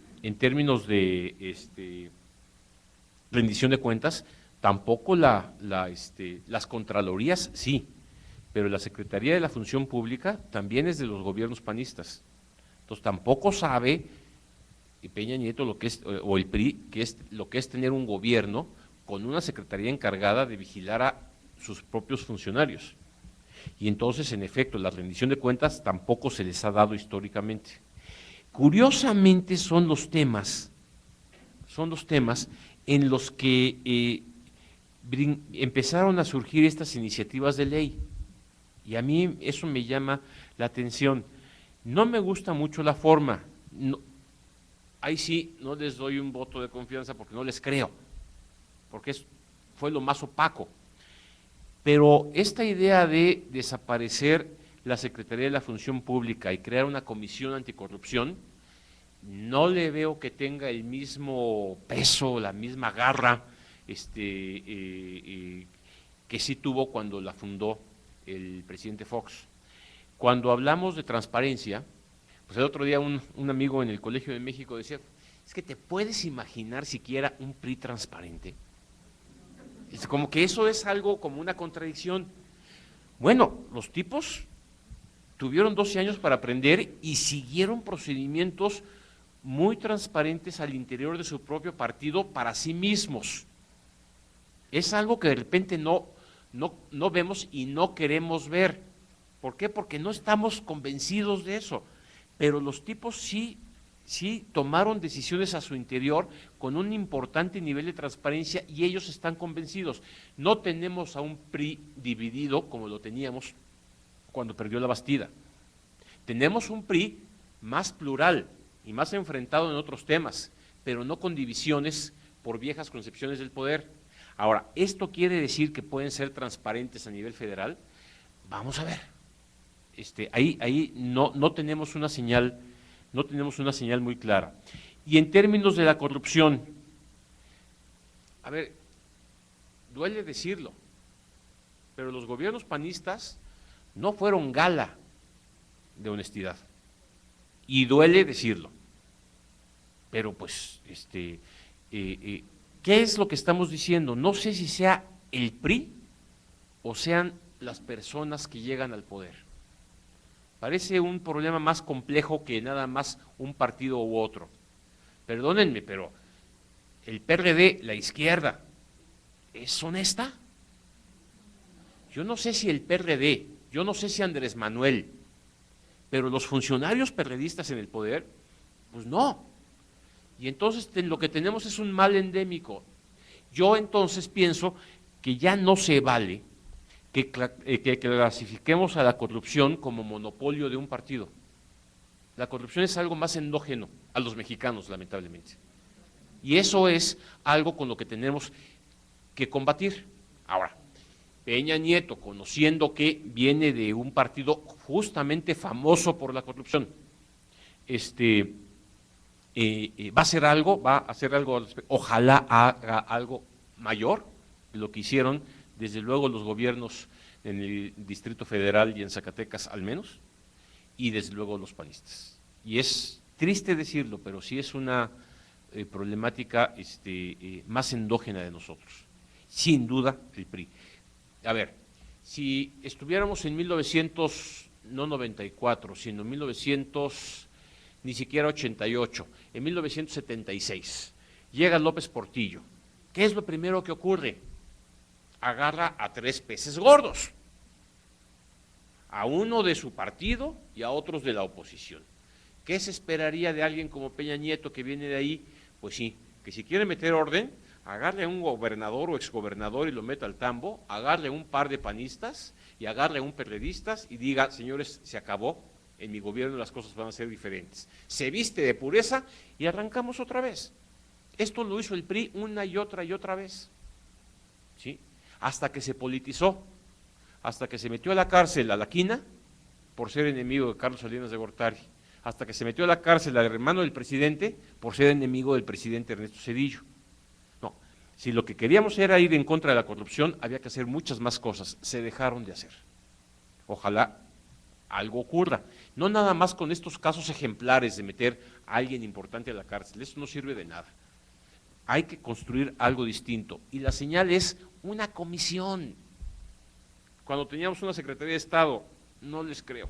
rendición de cuentas, tampoco las contralorías sí, pero la Secretaría de la Función Pública también es de los gobiernos panistas. Entonces tampoco sabe Peña Nieto lo que es, o el PRI, lo que es tener un gobierno con una secretaría encargada de vigilar a sus propios funcionarios. Y entonces, en efecto, la rendición de cuentas tampoco se les ha dado históricamente. Curiosamente son los temas en los que empezaron a surgir estas iniciativas de ley. Y a mí eso me llama la atención. No me gusta mucho la forma. No, ahí sí no les doy un voto de confianza porque no les creo, porque fue lo más opaco. Pero esta idea de desaparecer la Secretaría de la Función Pública y crear una comisión anticorrupción, no le veo que tenga el mismo peso, la misma garra que sí tuvo cuando la fundó el presidente Fox. Cuando hablamos de transparencia, pues el otro día un amigo en el Colegio de México decía, es que te puedes imaginar siquiera un PRI transparente. Es como que eso es algo como una contradicción. Bueno, los tipos tuvieron 12 años para aprender y siguieron procedimientos muy transparentes al interior de su propio partido para sí mismos. Es algo que de repente no vemos y no queremos ver. ¿Por qué? Porque no estamos convencidos de eso. Pero los tipos sí tomaron decisiones a su interior con un importante nivel de transparencia y ellos están convencidos. No tenemos a un PRI dividido como lo teníamos cuando perdió la Bastida. Tenemos un PRI más plural y más enfrentado en otros temas, pero no con divisiones por viejas concepciones del poder. Ahora, ¿esto quiere decir que pueden ser transparentes a nivel federal? Vamos a ver. Ahí no tenemos una señal muy clara. Y en términos de la corrupción, a ver, duele decirlo, pero los gobiernos panistas no fueron gala de honestidad. Y duele decirlo. Pero pues, ¿qué es lo que estamos diciendo? No sé si sea el PRI o sean las personas que llegan al poder. Parece un problema más complejo que nada más un partido u otro. Perdónenme, pero el PRD, la izquierda, ¿es honesta? Yo no sé si el PRD, yo no sé si Andrés Manuel, pero los funcionarios perredistas en el poder, pues no. Y entonces lo que tenemos es un mal endémico. Yo entonces pienso que ya no se vale que clasifiquemos a la corrupción como monopolio de un partido. La corrupción es algo más endógeno a los mexicanos, lamentablemente. Y eso es algo con lo que tenemos que combatir. Ahora, Peña Nieto, conociendo que viene de un partido justamente famoso por la corrupción, va a hacer algo, ojalá haga algo mayor de lo que hicieron, desde luego, los gobiernos en el Distrito Federal y en Zacatecas al menos, y desde luego los panistas. Y es triste decirlo, pero sí es una problemática más endógena de nosotros. Sin duda, el PRI. A ver, si estuviéramos en 1994, sino en 1900, ni siquiera 88, en 1976, llega López Portillo, ¿qué es lo primero que ocurre? Agarra a 3 peces gordos, a uno de su partido y a otros de la oposición. ¿Qué se esperaría de alguien como Peña Nieto que viene de ahí? Pues sí, que si quiere meter orden, agarre a un gobernador o exgobernador y lo meta al tambo, agarre a un par de panistas y agarre a un periodistas y diga, señores, se acabó, en mi gobierno las cosas van a ser diferentes. Se viste de pureza y arrancamos otra vez. Esto lo hizo el PRI una y otra vez, ¿sí? Hasta que se politizó, hasta que se metió a la cárcel a la Quina por ser enemigo de Carlos Salinas de Gortari, hasta que se metió a la cárcel al hermano del presidente por ser enemigo del presidente Ernesto Zedillo. No, si lo que queríamos era ir en contra de la corrupción, había que hacer muchas más cosas, se dejaron de hacer. Ojalá algo ocurra, no nada más con estos casos ejemplares de meter a alguien importante a la cárcel, eso no sirve de nada. Hay que construir algo distinto, y la señal es una comisión. Cuando teníamos una Secretaría de Estado, no les creo.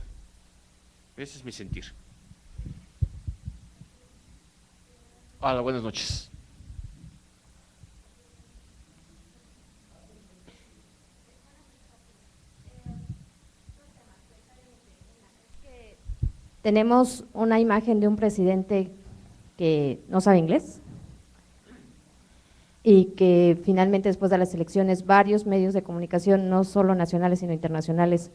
Ese es mi sentir. Hola, buenas noches. Tenemos una imagen de un presidente que no sabe inglés y que finalmente después de las elecciones varios medios de comunicación, no solo nacionales sino internacionales,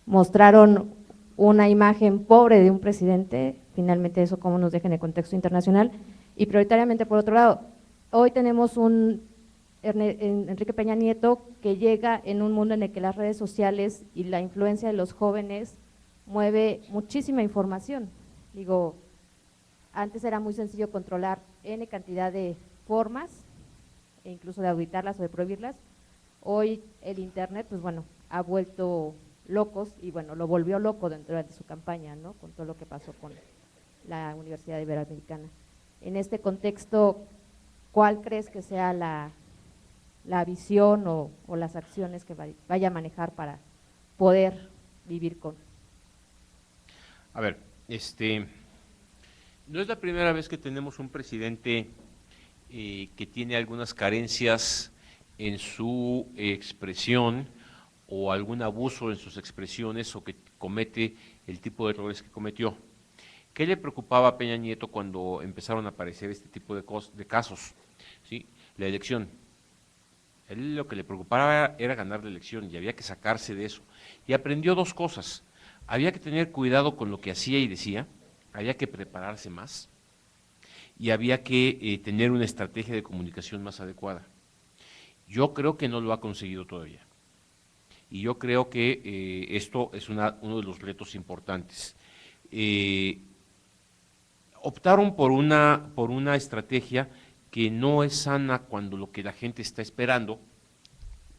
mostraron una imagen pobre de un presidente. Finalmente eso cómo nos deja en el contexto internacional. Y prioritariamente, por otro lado, hoy tenemos un Enrique Peña Nieto que llega en un mundo en el que las redes sociales y la influencia de los jóvenes mueve muchísima información. Digo, antes era muy sencillo controlar N cantidad de formas, e incluso de auditarlas o de prohibirlas. Hoy el internet, pues bueno, ha vuelto locos, y bueno, lo volvió loco dentro de su campaña, ¿no? Con todo lo que pasó con la Universidad Iberoamericana. En este contexto, ¿cuál crees que sea la visión o las acciones que vaya a manejar para poder vivir con? A ver, no es la primera vez que tenemos un presidente que tiene algunas carencias en su expresión o algún abuso en sus expresiones o que comete el tipo de errores que cometió. ¿Qué le preocupaba a Peña Nieto cuando empezaron a aparecer este tipo de casos? ¿Sí? La elección. A él lo que le preocupaba era ganar la elección y había que sacarse de eso. Y aprendió 2 cosas. Había que tener cuidado con lo que hacía y decía, había que prepararse más y había que tener una estrategia de comunicación más adecuada. Yo creo que no lo ha conseguido todavía. Y yo creo que esto es uno de los retos importantes. optaron por una estrategia que no es sana cuando lo que la gente está esperando,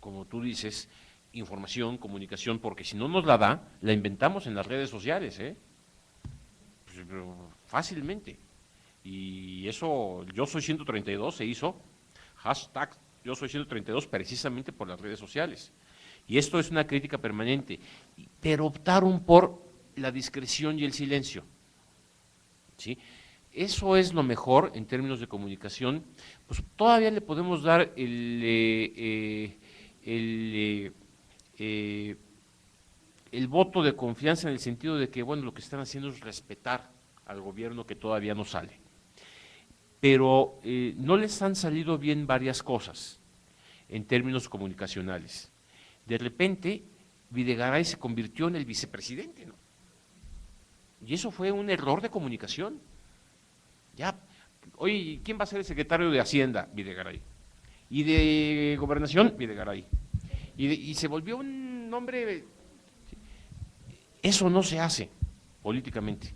como tú dices, información, comunicación, porque si no nos la da, la inventamos en las redes sociales, pues, fácilmente. Y eso, Yo Soy 132 se hizo, hashtag Yo Soy 132 precisamente por las redes sociales. Y esto es una crítica permanente, pero optaron por la discreción y el silencio, ¿sí? Eso es lo mejor en términos de comunicación. Pues todavía le podemos dar el voto de confianza en el sentido de que, bueno, lo que están haciendo es respetar al gobierno que todavía no sale. Pero no les han salido bien varias cosas en términos comunicacionales. De repente, Videgaray se convirtió en el vicepresidente, ¿no? Y eso fue un error de comunicación. Ya, oye, ¿quién va a ser el secretario de Hacienda? Videgaray. Y de Gobernación, Videgaray. Y se volvió un hombre. Eso no se hace políticamente,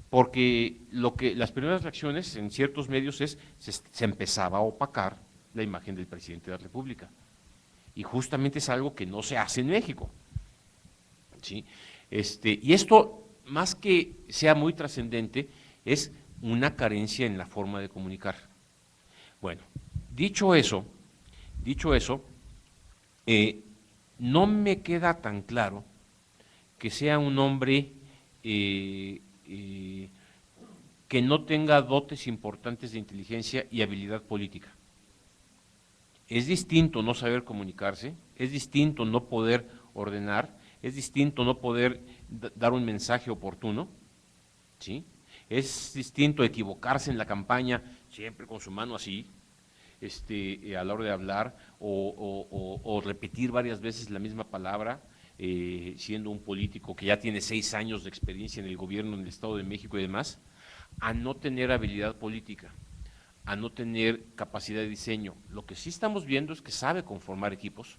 porque las primeras reacciones en ciertos medios se empezaba a opacar la imagen del presidente de la República, y justamente es algo que no se hace en México, ¿sí? Y esto, más que sea muy trascendente, es una carencia en la forma de comunicar. Bueno, dicho eso, no me queda tan claro que sea un hombre que no tenga dotes importantes de inteligencia y habilidad política. Es distinto no saber comunicarse, es distinto no poder ordenar, es distinto no poder dar un mensaje oportuno, ¿sí? Es distinto equivocarse en la campaña, siempre con su mano así, a la hora de hablar, o repetir varias veces la misma palabra, siendo un político que ya tiene 6 años de experiencia en el gobierno en el Estado de México y demás, a no tener habilidad política, a no tener capacidad de diseño. Lo que sí estamos viendo es que sabe conformar equipos,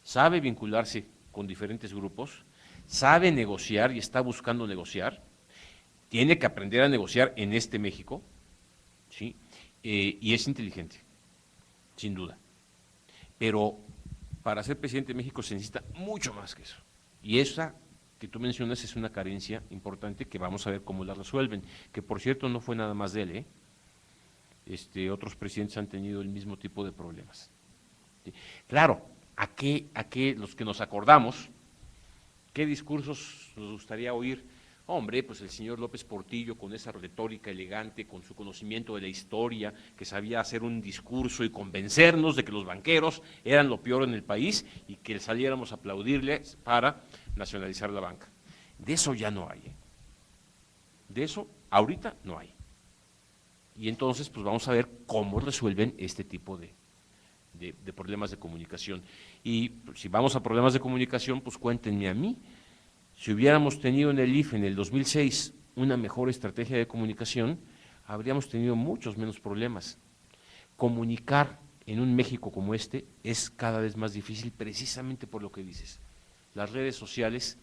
sabe vincularse con diferentes grupos, sabe negociar y está buscando negociar, tiene que aprender a negociar en este México, ¿sí? Y es inteligente, sin duda. Pero para ser presidente de México se necesita mucho más que eso. Y esa que tú mencionas es una carencia importante que vamos a ver cómo la resuelven, que por cierto no fue nada más de él, otros presidentes han tenido el mismo tipo de problemas. ¿Sí? Claro, ¿a qué los que nos acordamos, qué discursos nos gustaría oír? Hombre, pues el señor López Portillo, con esa retórica elegante, con su conocimiento de la historia, que sabía hacer un discurso y convencernos de que los banqueros eran lo peor en el país y que saliéramos a aplaudirles para nacionalizar la banca. De eso ya no hay. De eso ahorita no hay. Y entonces, pues vamos a ver cómo resuelven este tipo de problemas de comunicación. Y si vamos a problemas de comunicación, pues cuéntenme a mí. Si hubiéramos tenido en el IFE en el 2006 una mejor estrategia de comunicación, habríamos tenido muchos menos problemas. Comunicar en un México como este es cada vez más difícil precisamente por lo que dices. Las redes sociales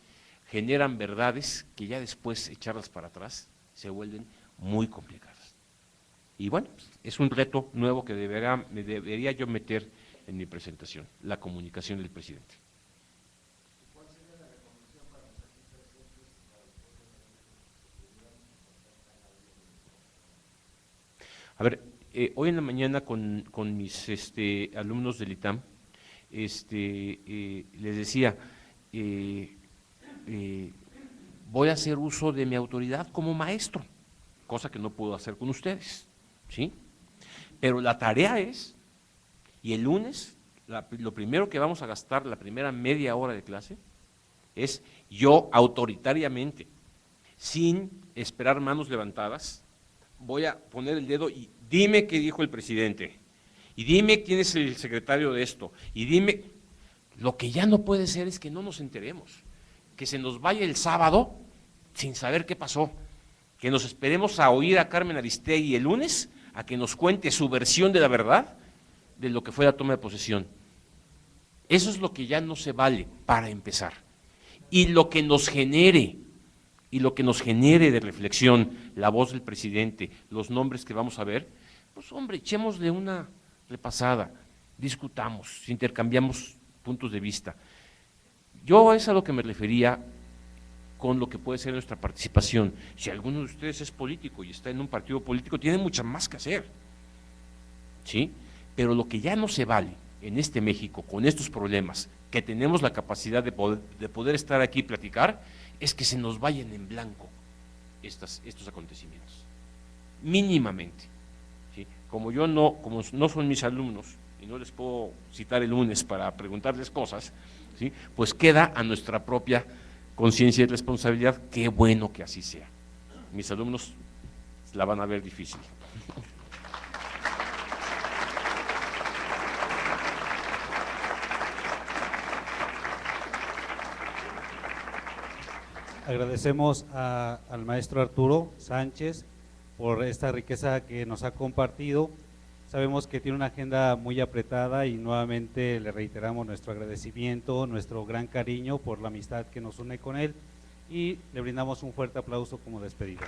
generan verdades que ya después echarlas para atrás se vuelven muy complicadas. Y bueno, es un reto nuevo que debería yo meter en mi presentación, la comunicación del presidente. A ver, hoy en la mañana con mis alumnos del ITAM, les decía, voy a hacer uso de mi autoridad como maestro, cosa que no puedo hacer con ustedes, ¿sí? Pero la tarea es, y el lunes, lo primero que vamos a gastar, la primera media hora de clase, es yo autoritariamente, sin esperar manos levantadas, voy a poner el dedo y dime qué dijo el presidente, y dime quién es el secretario de esto, y dime, lo que ya no puede ser es que no nos enteremos, que se nos vaya el sábado sin saber qué pasó, que nos esperemos a oír a Carmen Aristegui el lunes, a que nos cuente su versión de la verdad de lo que fue la toma de posesión. Eso es lo que ya no se vale para empezar. Y lo que nos genere y lo que nos genere de reflexión la voz del presidente, los nombres que vamos a ver, pues hombre, echémosle una repasada, discutamos, intercambiamos puntos de vista. Yo es a lo que me refería con lo que puede ser nuestra participación. Si alguno de ustedes es político y está en un partido político, tiene mucho más que hacer, ¿sí? Pero lo que ya no se vale en este México, con estos problemas, que tenemos la capacidad de poder estar aquí y platicar, es que se nos vayan en blanco estos acontecimientos, mínimamente, ¿sí? Como no son mis alumnos y no les puedo citar el lunes para preguntarles cosas, ¿sí? Pues queda a nuestra propia conciencia y responsabilidad. Qué bueno que así sea. Mis alumnos la van a ver difícil. Agradecemos al maestro Arturo Sánchez por esta riqueza que nos ha compartido. Sabemos que tiene una agenda muy apretada y nuevamente le reiteramos nuestro agradecimiento, nuestro gran cariño por la amistad que nos une con él y le brindamos un fuerte aplauso como despedida.